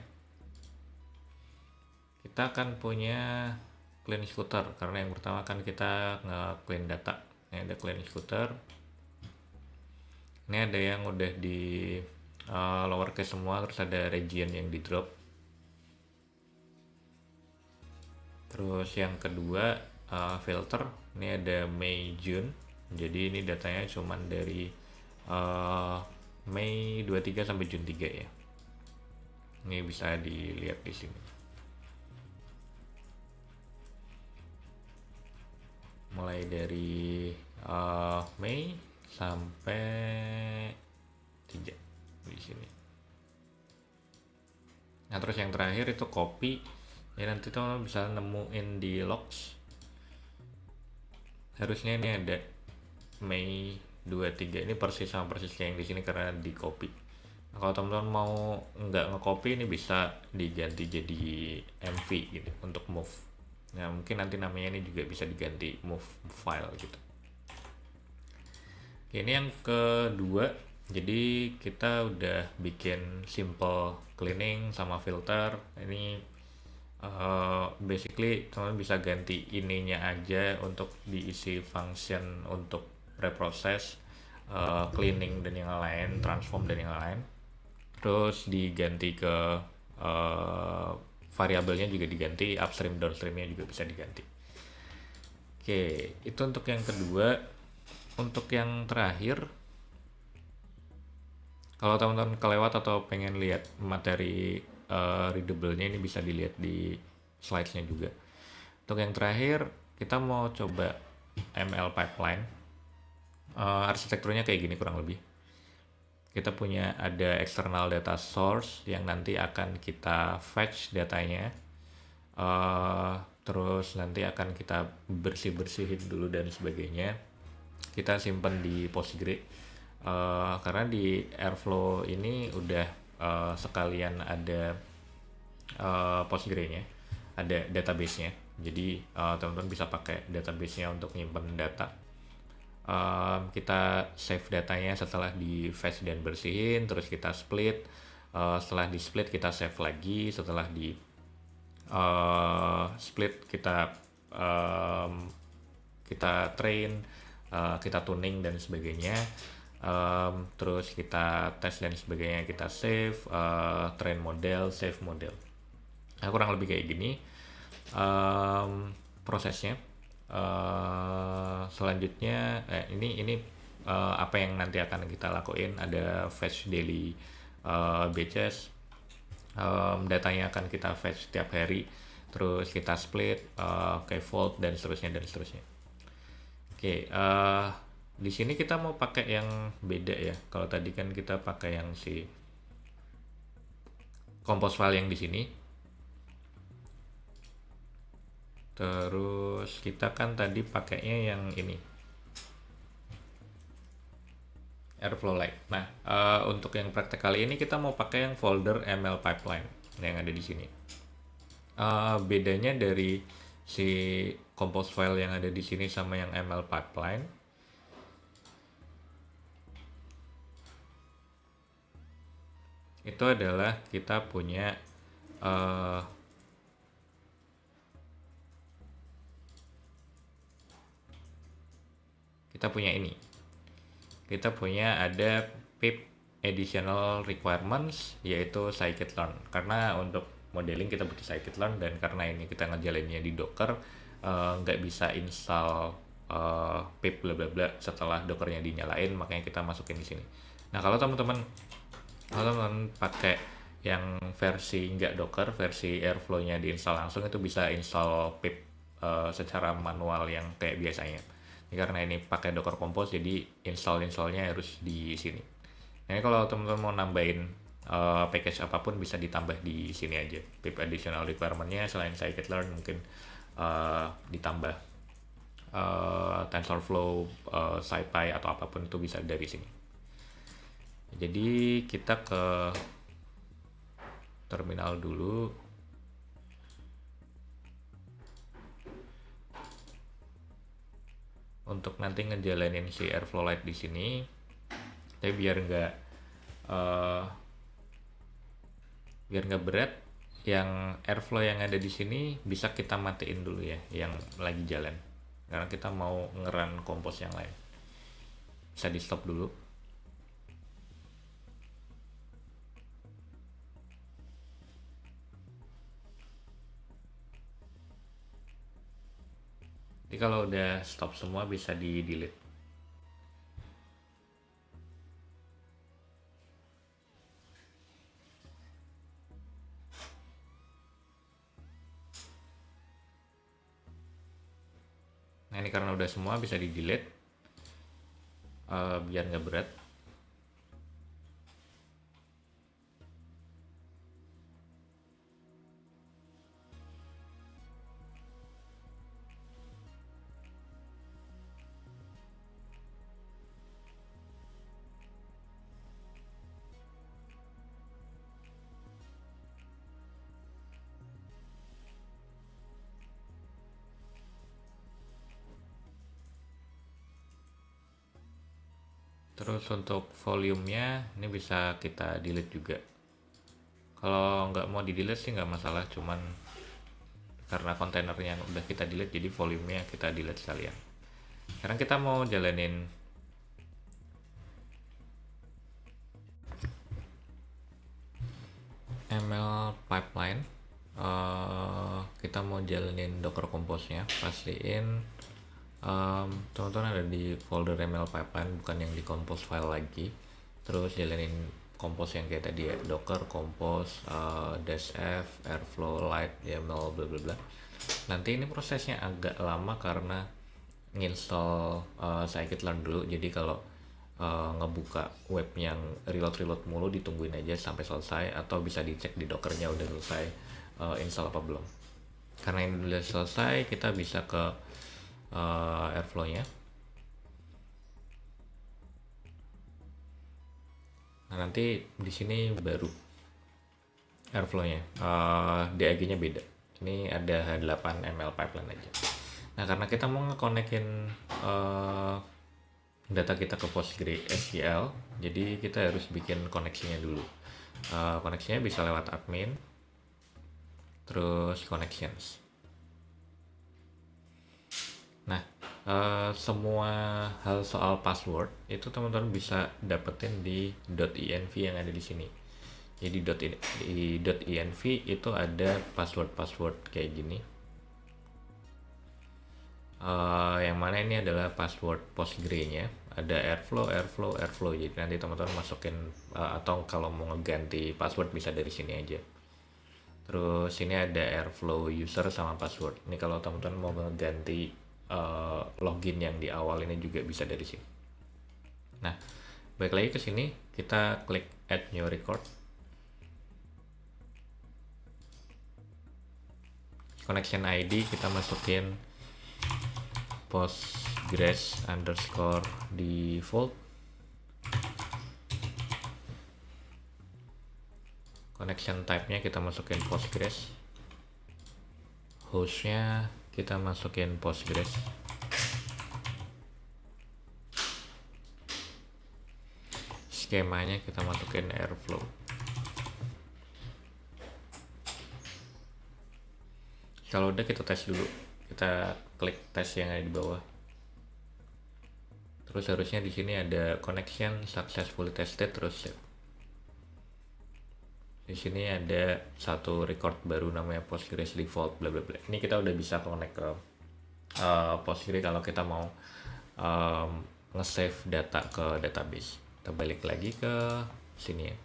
kita akan punya clean scooter karena yang pertama kan kita nge-clean data. Ini ada clean scooter. Ini ada yang udah di lowercase semua, terus ada region yang di drop. Terus yang kedua filter, ini ada May June. Jadi ini datanya cuman dari Mei 23 sampai Jun 3 ya. Ini bisa dilihat di sini. Mulai dari Mei sampai 3 di sini. Nah, terus yang terakhir itu copy. Ya, nanti teman bisa nemuin di logs. Harusnya ini ada Mei 23. Ini persis sama persis yang di sini karena di copy. Nah, kalau teman-teman mau nggak nge-copy, ini bisa diganti jadi MV gitu untuk move. Nah, mungkin nanti namanya ini juga bisa diganti move file gitu. Oke, ini yang kedua, Jadi kita udah bikin simple cleaning sama filter. Ini basically teman bisa ganti ininya aja untuk diisi function untuk reprocess, cleaning dan yang lain, transform dan yang lain. Terus diganti ke variabelnya juga diganti, upstream downstreamnya juga bisa diganti. Oke, itu untuk yang kedua. Untuk yang terakhir, kalau teman-teman kelewat atau pengen lihat materi readable-nya, ini bisa dilihat di slides-nya juga. Untuk yang terakhir, kita mau coba ML pipeline. Arsitekturnya kayak gini kurang lebih. Kita punya ada external data source yang nanti akan kita fetch datanya. Terus nanti akan kita bersih-bersihin dulu dan sebagainya. Kita simpan di Postgre. Karena di Airflow ini udah sekalian ada Postgre-nya, ada database-nya. Jadi teman-teman bisa pakai database-nya untuk nyimpen data. Kita save datanya setelah di fetch dan bersihin, terus kita split. Setelah di split kita save lagi, setelah di split kita train, kita tuning dan sebagainya. Terus kita tes dan sebagainya, kita save, train model, save model. Nah, kurang lebih kayak gini prosesnya. Selanjutnya ini apa yang nanti akan kita lakuin. Ada fetch daily batches, datanya akan kita fetch setiap hari, terus kita split, kayak fold dan seterusnya dan seterusnya. Oke, di sini kita mau pakai yang beda ya. Kalau tadi kan kita pakai yang si compose file yang di sini. Terus kita kan tadi pakainya yang ini, Airflow Lite. Nah, untuk yang praktek kali ini kita mau pakai yang folder ML pipeline yang ada di sini. Bedanya dari si compose file yang ada di sini sama yang ML pipeline, itu adalah kita punya ini. Kita punya ada pip additional requirements, yaitu scikit-learn. Karena untuk modeling kita butuh scikit-learn, dan karena ini kita ngejalaninnya di Docker, nggak bisa install pip bla bla bla setelah Dockernya dinyalain, makanya kita masukin di sini. Nah, kalau teman-teman pakai yang versi nggak Docker, versi Airflow-nya diinstal langsung, itu bisa install pip secara manual yang kayak biasanya. Karena ini pakai Docker Compose, jadi installnya harus di sini. Nah, kalau teman-teman mau nambahin package apapun bisa ditambah di sini aja. Pip additional requirement-nya selain scikit-learn mungkin ditambah TensorFlow, SciPy atau apapun itu bisa dari sini. Jadi kita ke terminal dulu. Untuk nanti ngejalanin si Airflow Lite di sini, tapi biar nggak berat, yang Airflow yang ada di sini bisa kita matiin dulu ya, yang lagi jalan, karena kita mau ngeran compose yang lain. Bisa di stop dulu. Jadi kalau udah stop semua bisa di delete. Nah, ini karena udah semua bisa di delete, biar nggak berat. Terus untuk volumenya ini bisa kita delete juga. Kalau nggak mau di delete sih nggak masalah, cuman karena kontainernya udah kita delete jadi volumenya kita delete sekalian. Sekarang kita mau jalanin ML pipeline. Kita mau jalanin Docker Compose-nya, pastiin teman-teman ada di folder ML pipeline, bukan yang di compose file lagi. Terus jalanin compose yang kayak tadi ya, Docker Compose, -f, Airflow, Lite, YAML, bla bla bla. Nanti ini prosesnya agak lama karena nginstall scikit-learn dulu. Jadi kalau ngebuka web yang reload mulu, ditungguin aja sampai selesai, atau bisa dicek di dockernya udah selesai install apa belum. Karena ini udah selesai, kita bisa ke Airflow-nya. Nah, nanti di sini baru Airflow-nya, DAG-nya beda. Ini ada H8 ML pipeline aja. Nah, karena kita mau nge-connect-in data kita ke PostgreSQL, jadi kita harus bikin koneksinya dulu. Koneksinya bisa lewat admin, terus connections. Nah, semua hal soal password itu teman-teman bisa dapetin di .env yang ada di sini. Jadi di .env itu ada password kayak gini. Yang mana ini adalah password Postgre-nya, ada Airflow. Jadi nanti teman-teman masukin atau kalau mau ngeganti password bisa dari sini aja. Terus ini ada Airflow user sama password. Ini kalau teman-teman mau ngeganti login yang di awal ini juga bisa dari sini. Nah, balik lagi ke sini, kita klik add new record. Connection ID kita masukin Postgres_default. Connection type-nya kita masukin Postgres. Host-nya kita masukin Postgres. Skemanya kita masukin Airflow. Kalau udah kita tes dulu. Kita klik tes yang ada di bawah. Terus harusnya di sini ada connection successfully tested, terus di sini ada satu record baru namanya Postgres default bla bla bla. Ini kita udah bisa connect ke Postgre kalau kita mau nge-save data ke database. Kita balik lagi ke sini ya.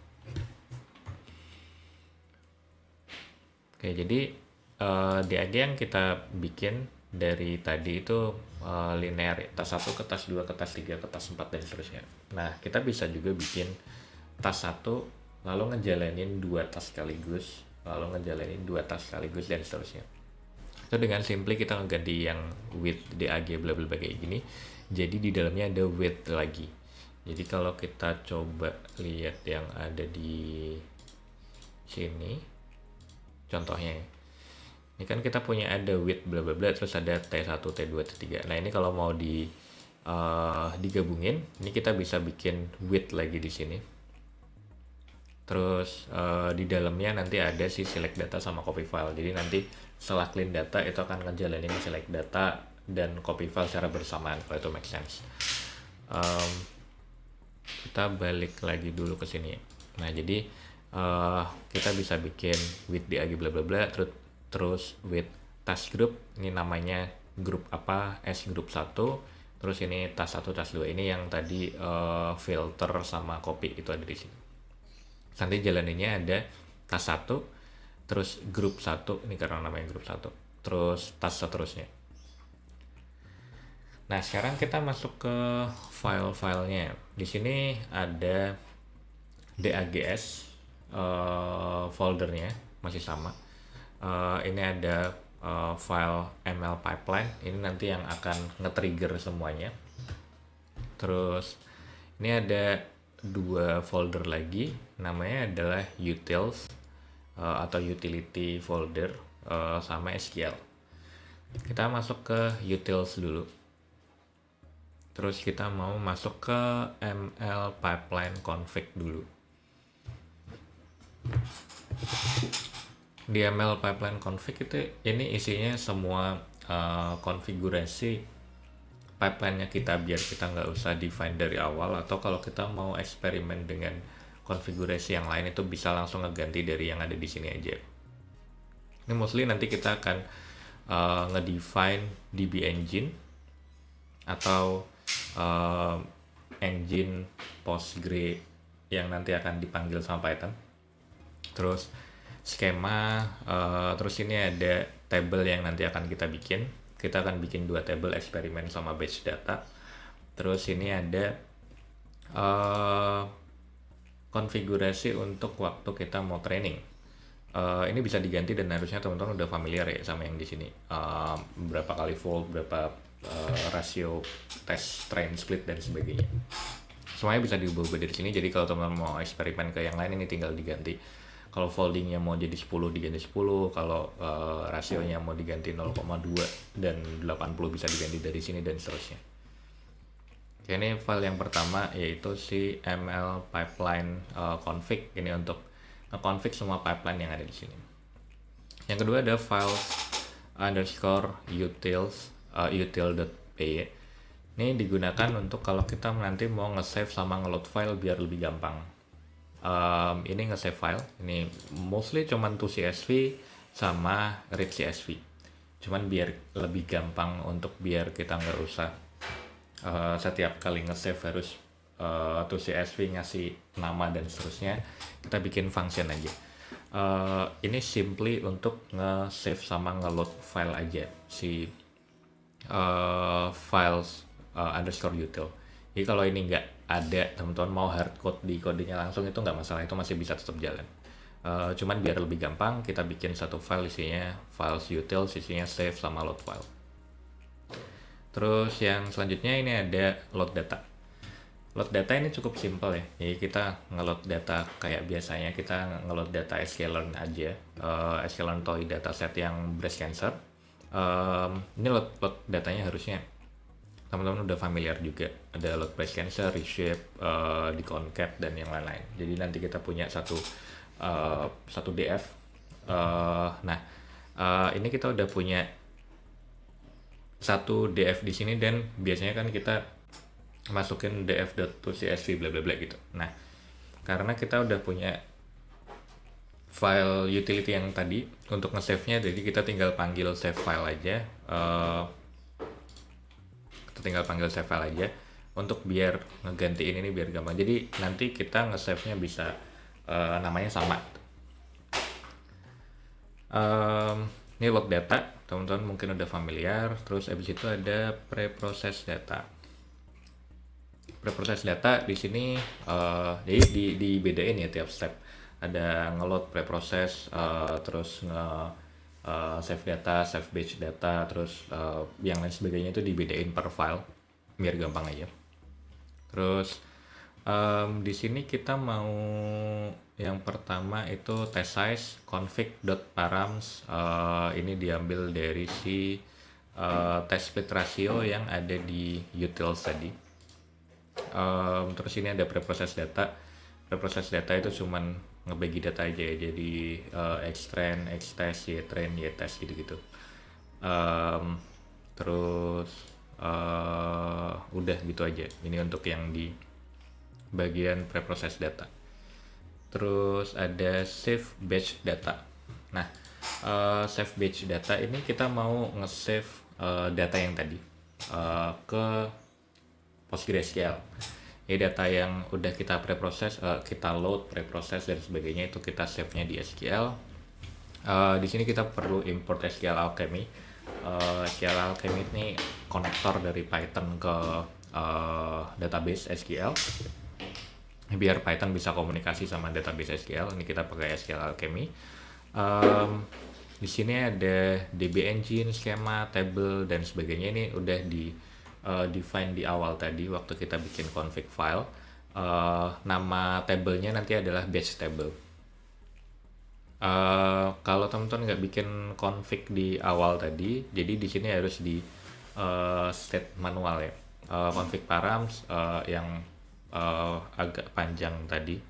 Oke, jadi DAG yang kita bikin dari tadi itu linear ya, tas 1 ke tas 2 ke tas 3 ke tas 4 dan seterusnya. Nah, kita bisa juga bikin tas 1 lalu ngejalanin 2 tas sekaligus, lalu ngejalanin 2 tas sekaligus dan seterusnya. Itu dengan simply kita ngeganti yang with DAG bla bla bla kayak gini. Jadi di dalamnya ada with lagi. Jadi kalau kita coba lihat yang ada di sini, contohnya ini kan kita punya ada with bla bla bla, terus ada T1, T2, T3. Nah, ini kalau mau digabungin, ini kita bisa bikin with lagi di sini. Terus di dalamnya nanti ada si select data sama copy file. Jadi nanti setelah clean data itu akan ngejalanin select data dan copy file secara bersamaan, kalau itu make sense. Kita balik lagi dulu ke sini. Nah, jadi kita bisa bikin with DAG bla bla bla, terus with task group, ini namanya grup apa, S group 1, terus ini task 1, task 2, ini yang tadi filter sama copy itu ada di sini. Nanti jalaninnya ada task 1, terus grup 1, ini karena namanya grup 1, terus task seterusnya. Nah, sekarang kita masuk ke file-filenya. Di sini ada DAGS foldernya masih sama. Ini ada file ML pipeline, ini nanti yang akan nge-trigger semuanya. Terus ini ada 2 folder lagi, namanya adalah utils atau utility folder sama SQL. Kita masuk ke utils dulu. Terus kita mau masuk ke ML pipeline config dulu. Di ML pipeline config itu ini isinya semua konfigurasi pipeline-nya kita, biar kita nggak usah define dari awal, atau kalau kita mau eksperimen dengan konfigurasi yang lain itu bisa langsung ngeganti dari yang ada di sini aja. Ini mostly nanti kita akan ngedefine DB engine atau engine Postgre yang nanti akan dipanggil sama Python. Terus skema, terus ini ada table yang nanti akan kita bikin. Kita akan bikin 2 table, eksperimen sama batch data. Terus ini ada konfigurasi untuk waktu kita mau training. Ini bisa diganti dan harusnya teman-teman udah familiar ya sama yang di sini. Berapa kali fold, berapa rasio test, train, split dan sebagainya. Semuanya bisa diubah-ubah dari sini. Jadi kalau teman-teman mau eksperimen ke yang lain, ini tinggal diganti. Kalau foldingnya mau jadi 10 diganti 10, kalau rasionya mau diganti 0,2 dan 80 bisa diganti dari sini dan seterusnya. Oke, ini file yang pertama yaitu si ML pipeline config. Ini untuk nge-config semua pipeline yang ada di sini. Yang kedua ada files underscore utils util.py. Ini digunakan untuk kalau kita nanti mau nge-save sama nge-load file biar lebih gampang. Ini nge-save file, ini mostly cuman to CSV sama read CSV, cuman biar lebih gampang untuk biar kita nggak usah setiap kali nge-save harus to CSV ngasih nama dan seterusnya. Kita bikin function aja. Ini simply untuk nge-save sama nge-load file aja, si files underscore util. Jadi kalau ini nggak ada, teman-teman mau hardcode di kodenya langsung itu nggak masalah, itu masih bisa tetap jalan. Cuman biar lebih gampang, kita bikin satu file isinya files util, isinya save sama load file. Terus yang selanjutnya ini ada load data. Load data ini cukup simple ya, jadi kita ngeload data kayak biasanya kita ngeload data sklearn aja, sklearn toy dataset yang breast cancer. Ini load datanya harusnya teman-teman udah familiar juga, ada load breast cancer, reshape, deconcat dan yang lain-lain. Jadi nanti kita punya satu DF. Ini kita udah punya satu DF di sini, dan biasanya kan kita masukin df.tocsv bla bla bla gitu. Nah, karena kita udah punya file utility yang tadi untuk nge-save-nya, jadi kita tinggal panggil save file aja. Tinggal panggil save file aja untuk biar ngegantiin ini biar gampang. Jadi nanti kita nge-save-nya bisa namanya sama. Ini log data, teman-teman mungkin udah familiar. Terus abis itu ada preprocess data. Preprocess data di sini jadi dibedain ya tiap step. Ada ngeload preprocess, terus save data, save batch data, terus yang lain sebagainya itu dibedain per file biar gampang aja. Terus di sini kita mau yang pertama itu test size config.params. Ini diambil dari si test split ratio yang ada di utils tadi. Terus ini ada preprocess data. Preprocess data itu cuman ngebagi data aja ya, jadi xtrain, xtest, ytrain, ytest gitu-gitu. Terus udah gitu aja. Ini untuk yang di bagian preprocess data. Terus ada save batch data. Nah, save batch data ini kita mau nge-save data yang tadi ke PostgreSQL. Ini data yang udah kita preproses, kita load, preproses dan sebagainya itu kita save-nya di SQL. Di sini kita perlu import SQL Alchemy. SQL Alchemy ini konektor dari Python ke database SQL. Biar Python bisa komunikasi sama database SQL, ini kita pakai SQL Alchemy. Di sini ada DB engine, skema, table dan sebagainya. Ini udah define di awal tadi waktu kita bikin config file. Nama tablenya nanti adalah batch table. Kalau teman-teman nggak bikin config di awal tadi, jadi di sini harus di set manual ya. config params yang agak panjang tadi.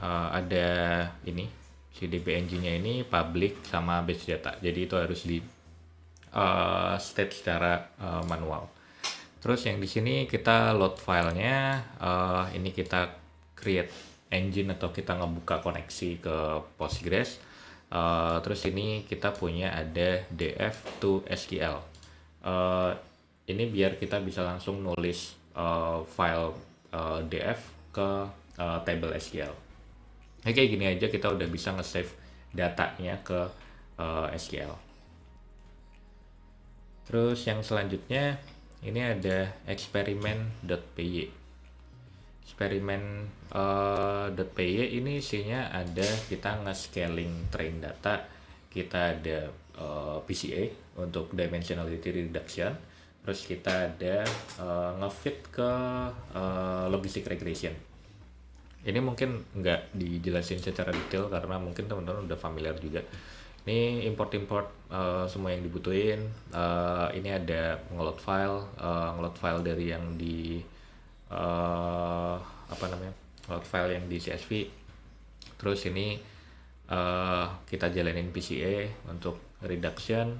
Ada ini si DB-engine-nya ini public sama base data, jadi itu harus di state secara manual. Terus yang di sini kita load filenya, ini kita create engine atau kita ngebuka koneksi ke Postgres. Terus ini kita punya ada df to SQL. Ini biar kita bisa langsung nulis file df ke table SQL. Kayak gini aja kita udah bisa nge-save datanya ke SQL. Terus yang selanjutnya ini ada experiment.py. Experiment.py ini isinya ada kita nge-scaling train data, kita ada PCA untuk dimensionality reduction, terus kita ada nge-fit ke logistic regression. Ini mungkin nggak dijelasin secara detail karena mungkin teman-teman udah familiar juga. Ini import-import semua yang dibutuhin. Ini ada ngeload file dari yang di ngeload file yang di CSV. Terus ini kita jalanin PCA untuk reduction.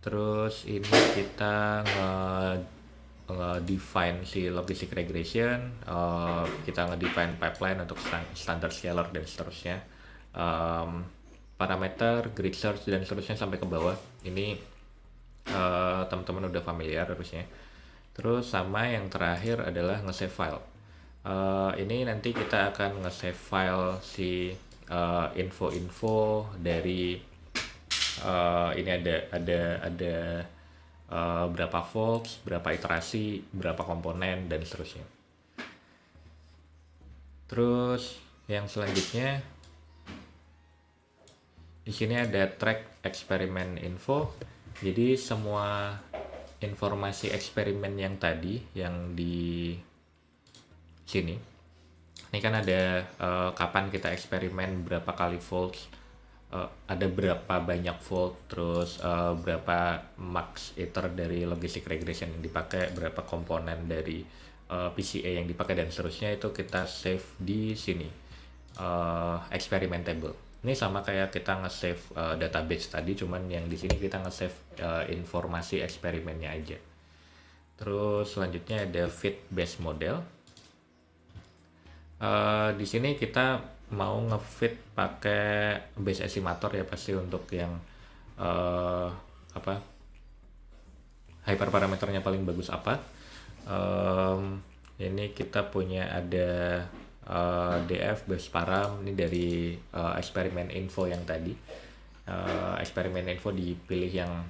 Terus ini kita define si logistic regression, kita nge-define pipeline untuk standard scalar dan seterusnya, parameter, grid search dan seterusnya sampai ke bawah. Ini teman-teman udah familiar harusnya. Terus sama yang terakhir adalah nge-save file. Ini nanti kita akan nge-save file si info-info dari ini ada berapa volts, berapa iterasi, berapa komponen dan seterusnya. Terus yang selanjutnya di sini ada track eksperimen info. Jadi semua informasi eksperimen yang tadi yang di sini. Ini kan ada kapan kita eksperimen, berapa kali volts, ada berapa banyak volt, terus berapa max iter dari logistic regression yang dipakai, berapa komponen dari PCA yang dipakai dan seterusnya. Itu kita save di sini, experimentable. Ini sama kayak kita nge-save database tadi, cuman yang di sini kita nge-save informasi eksperimennya aja. Terus selanjutnya ada fit base model. Di sini kita mau ngefit pakai base estimator ya, pasti untuk yang hyperparameternya paling bagus apa. Ini kita punya ada df base param, ini dari eksperimen info yang tadi. Eksperimen info dipilih yang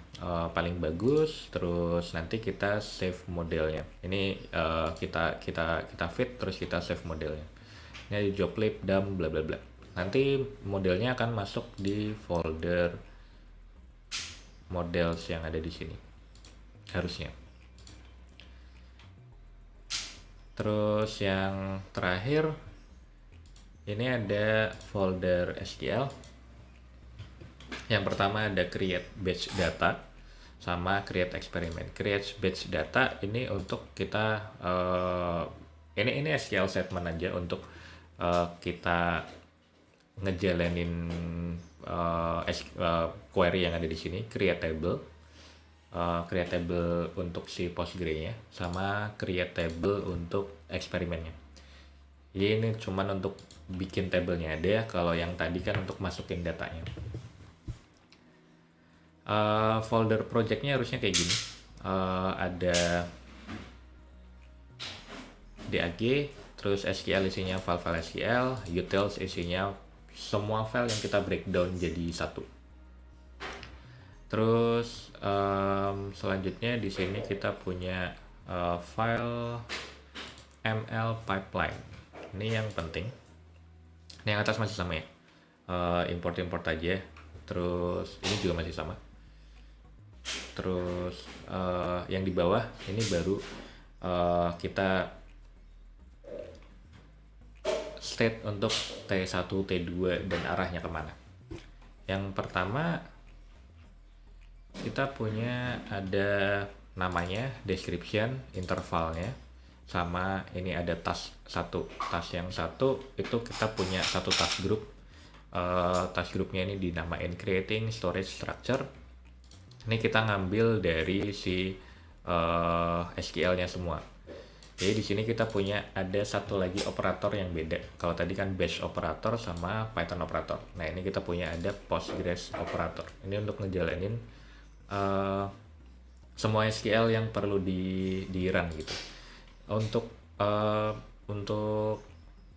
paling bagus, terus nanti kita save modelnya. Ini kita fit, terus kita save modelnya. Ini ada job lib, dump, bla bla bla. Nanti modelnya akan masuk di folder models yang ada di sini harusnya. Terus yang terakhir ini ada folder SQL. Yang pertama ada create batch data sama create experiment. Create batch data ini untuk kita ini SQL statement aja untuk kita ngejalanin query yang ada di sini. Create table untuk si Postgre-nya, sama create table untuk eksperimennya. Jadi ini cuman untuk bikin tabelnya ada, kalau yang tadi kan untuk masukin datanya. Folder projectnya harusnya kayak gini. Ada DAG, terus SQL isinya file-file SQL, utils isinya semua file yang kita breakdown jadi satu. Terus selanjutnya di sini kita punya file ML pipeline. Ini yang penting. Ini yang atas masih sama ya, import aja. Terus ini juga masih sama. Terus yang di bawah ini baru kita state untuk T1, T2 dan arahnya kemana. Yang pertama kita punya ada namanya, description, intervalnya, sama ini ada task satu. Task yang satu itu kita punya satu task group. Task groupnya ini dinamain creating storage structure. Ini kita ngambil dari si SQL-nya semua. Jadi di sini kita punya ada satu lagi operator yang beda. Kalau tadi kan bash operator sama Python operator. Nah ini kita punya ada Postgres operator. Ini untuk ngejalanin semua SQL yang perlu di run gitu. Untuk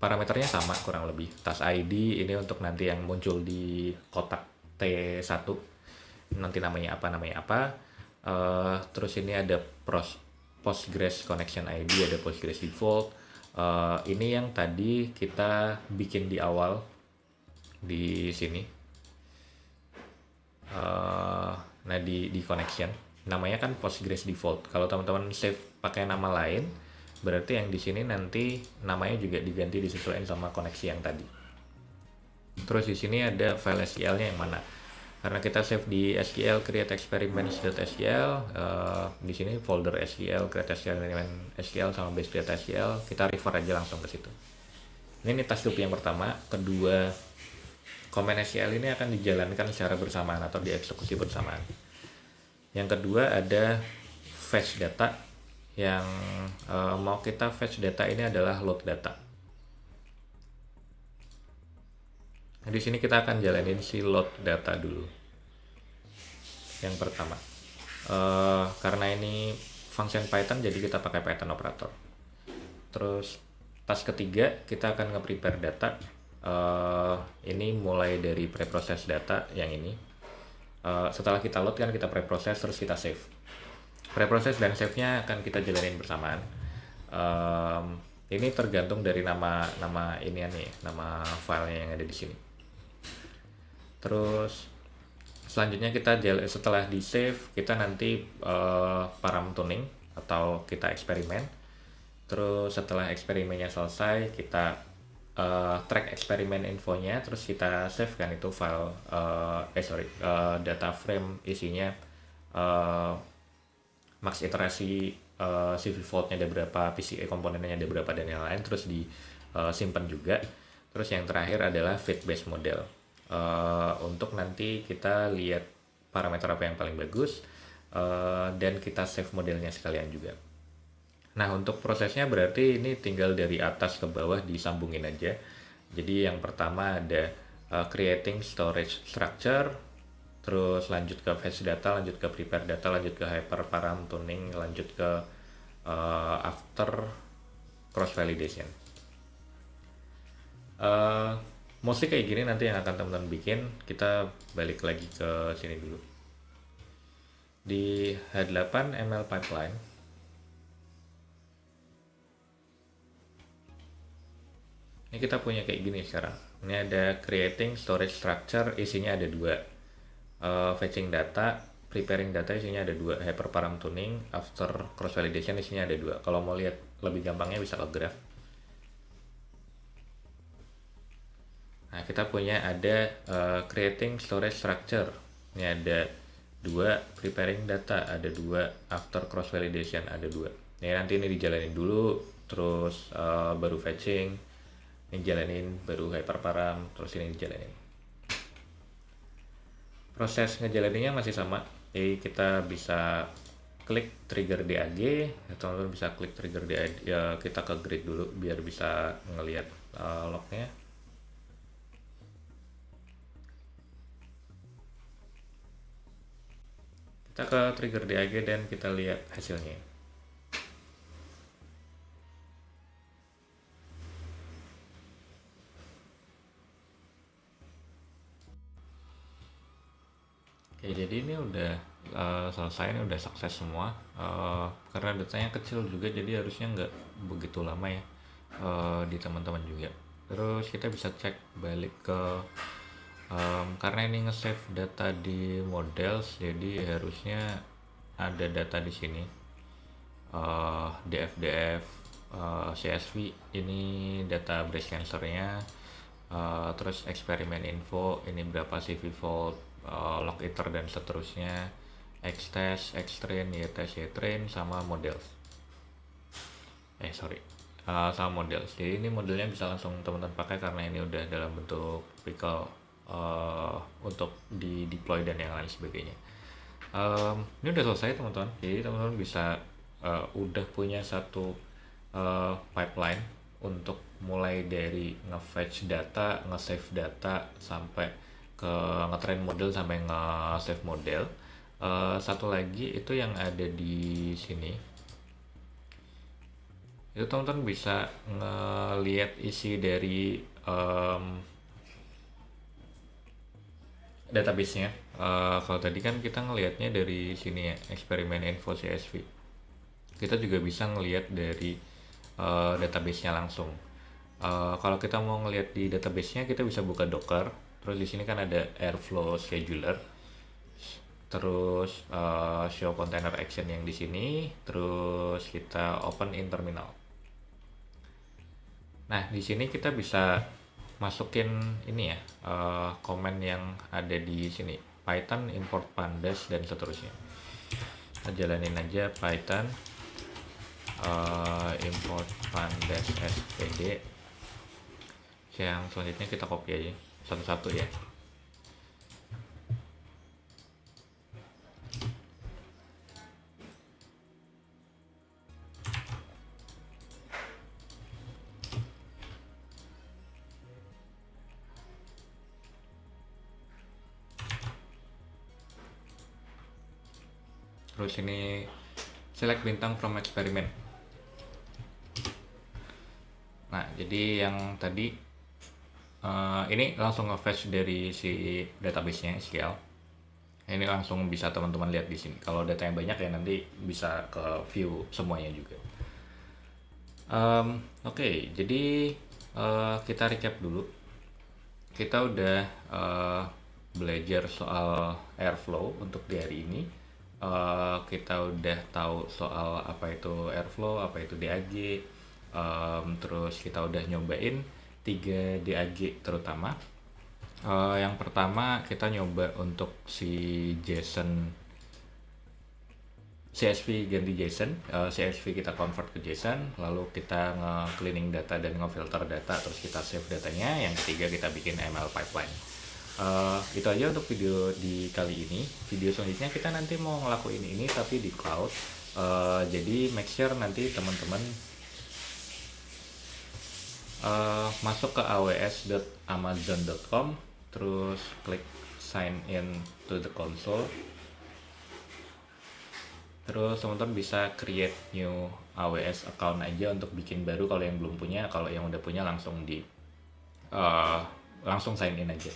parameternya sama kurang lebih. Task ID ini untuk nanti yang muncul di kotak T1. Nanti namanya apa. Terus ini ada Postgres connection ID, ada Postgres default. Ini yang tadi kita bikin di awal di sini. Nah di connection namanya kan Postgres default. Kalau teman-teman save pakai nama lain, berarti yang di sini nanti namanya juga diganti disesuaikan sama koneksi yang tadi. Terus di sini ada file SQL-nya yang mana? Karena kita save di SQL create experiments.sql, di sini folder SQL create experiment SQL sama base data SQL, kita refer aja langsung ke situ. Ini task group yang pertama. Kedua, command SQL ini akan dijalankan secara bersamaan atau dieksekusi bersamaan. Yang kedua ada fetch data. Yang mau kita fetch data ini adalah load data. Di sini kita akan jalanin si load data dulu. Yang pertama, karena ini function Python, jadi kita pakai Python operator. Terus task ketiga kita akan nge-prepare data. Ini mulai dari preprocess data yang ini. Setelah kita load kan kita preprocess terus kita save. Preprocess dan save-nya akan kita jalanin bersamaan. Ini tergantung dari nama ini nih, nama filenya yang ada di sini. Terus selanjutnya kita setelah di save kita nanti param tuning atau kita eksperimen. Terus setelah eksperimennya selesai kita track eksperimen infonya, terus kita save kan itu file data frame isinya max iterasi CV faultnya ada berapa, PCA komponennya ada berapa dan yang lain, terus disimpan juga. Terus yang terakhir adalah fit based model. Untuk nanti kita lihat parameter apa yang paling bagus, dan kita save modelnya sekalian juga. Nah untuk prosesnya berarti ini tinggal dari atas ke bawah disambungin aja. Jadi yang pertama ada creating storage structure, terus lanjut ke fetch data, lanjut ke prepare data, lanjut ke hyperparam tuning, lanjut ke after cross validation. Mostly kayak gini nanti yang akan teman-teman bikin. Kita balik lagi ke sini dulu. Di H8 ML pipeline, ini kita punya kayak gini sekarang. Ini ada creating storage structure, isinya ada dua. Fetching data, preparing data isinya ada dua. Hyperparam tuning, after cross validation isinya ada dua. Kalau mau lihat lebih gampangnya bisa ke graph. Nah, kita punya ada creating storage structure. Ini ada dua, preparing data ada dua, after cross validation ada dua. Ya, nanti ini dijalanin dulu, terus baru fetching, ini jalanin, baru hyperparam, terus ini dijalanin. Proses ngejalaninnya masih sama. Jadi kita bisa klik trigger DAG, atau teman-teman bisa klik trigger DAG, ya kita ke grid dulu biar bisa ngelihat lognya. Kita ke trigger DAG dan kita lihat hasilnya. Oke, jadi ini udah selesai, ini udah sukses semua. Karena datanya kecil juga, jadi harusnya nggak begitu lama ya di teman-teman juga. Terus kita bisa cek balik ke karena ini nge-save data di models, jadi harusnya ada data di sini. DFDF CSV ini data breast cancer-nya, terus eksperimen info, ini berapa CV volt, log iter dan seterusnya, X-test, X-train, Y-test, Y-train, sama models. Sama models. Jadi ini modelnya bisa langsung teman-teman pakai karena ini udah dalam bentuk pickle untuk di deploy dan yang lain sebagainya. Ini udah selesai teman-teman. Jadi teman-teman bisa udah punya satu pipeline untuk mulai dari nge-fetch data, nge-save data, sampai ke nge-train model sampai nge-save model. Satu lagi itu yang ada di sini, itu teman-teman bisa ngelihat isi dari database-nya. Kalau tadi kan kita ngelihatnya dari sini ya, eksperimen info CSV. Kita juga bisa ngelihat dari database-nya langsung. Kalau kita mau ngelihat di database-nya, kita bisa buka Docker. Terus di sini kan ada Airflow Scheduler. Terus show container action yang di sini. Terus kita open in terminal. Nah, di sini kita bisa masukin ini ya, komen yang ada di sini, Python import pandas dan seterusnya. Kita jalanin aja Python import pandas spd. Yang selanjutnya kita copy aja satu-satu ya. Terus ini select bintang from experiment. Nah, jadi yang tadi ini langsung nge-fetch dari si database-nya SQL. Ini langsung bisa teman-teman lihat di sini. Kalau data yang banyak ya nanti bisa ke view semuanya juga. Oke, jadi kita recap dulu. Kita udah belajar soal Airflow untuk di hari ini. Kita udah tahu soal apa itu Airflow, apa itu DAG. Terus kita udah nyobain 3 DAG terutama. Yang pertama kita nyoba untuk si JSON, CSV ganti JSON, CSV kita convert ke JSON, lalu kita nge-cleaning data dan nge-filter data, terus kita save datanya. Yang ketiga kita bikin ML pipeline. Itu aja untuk video di kali ini. Video selanjutnya kita nanti mau ngelakuin ini tapi di cloud. Jadi make sure nanti teman-teman masuk ke aws.amazon.com, terus klik sign in to the console. Terus teman-teman bisa create new AWS account aja untuk bikin baru kalau yang belum punya. Kalau yang udah punya langsung langsung sign in aja.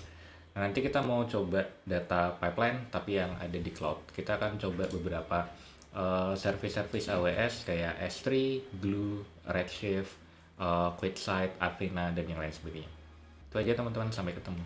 Nah, nanti kita mau coba data pipeline tapi yang ada di cloud. Kita akan coba beberapa service-service AWS kayak S3, Glue, Redshift, QuickSight, Athena, dan yang lain sebagainya. Itu aja teman-teman, sampai ketemu.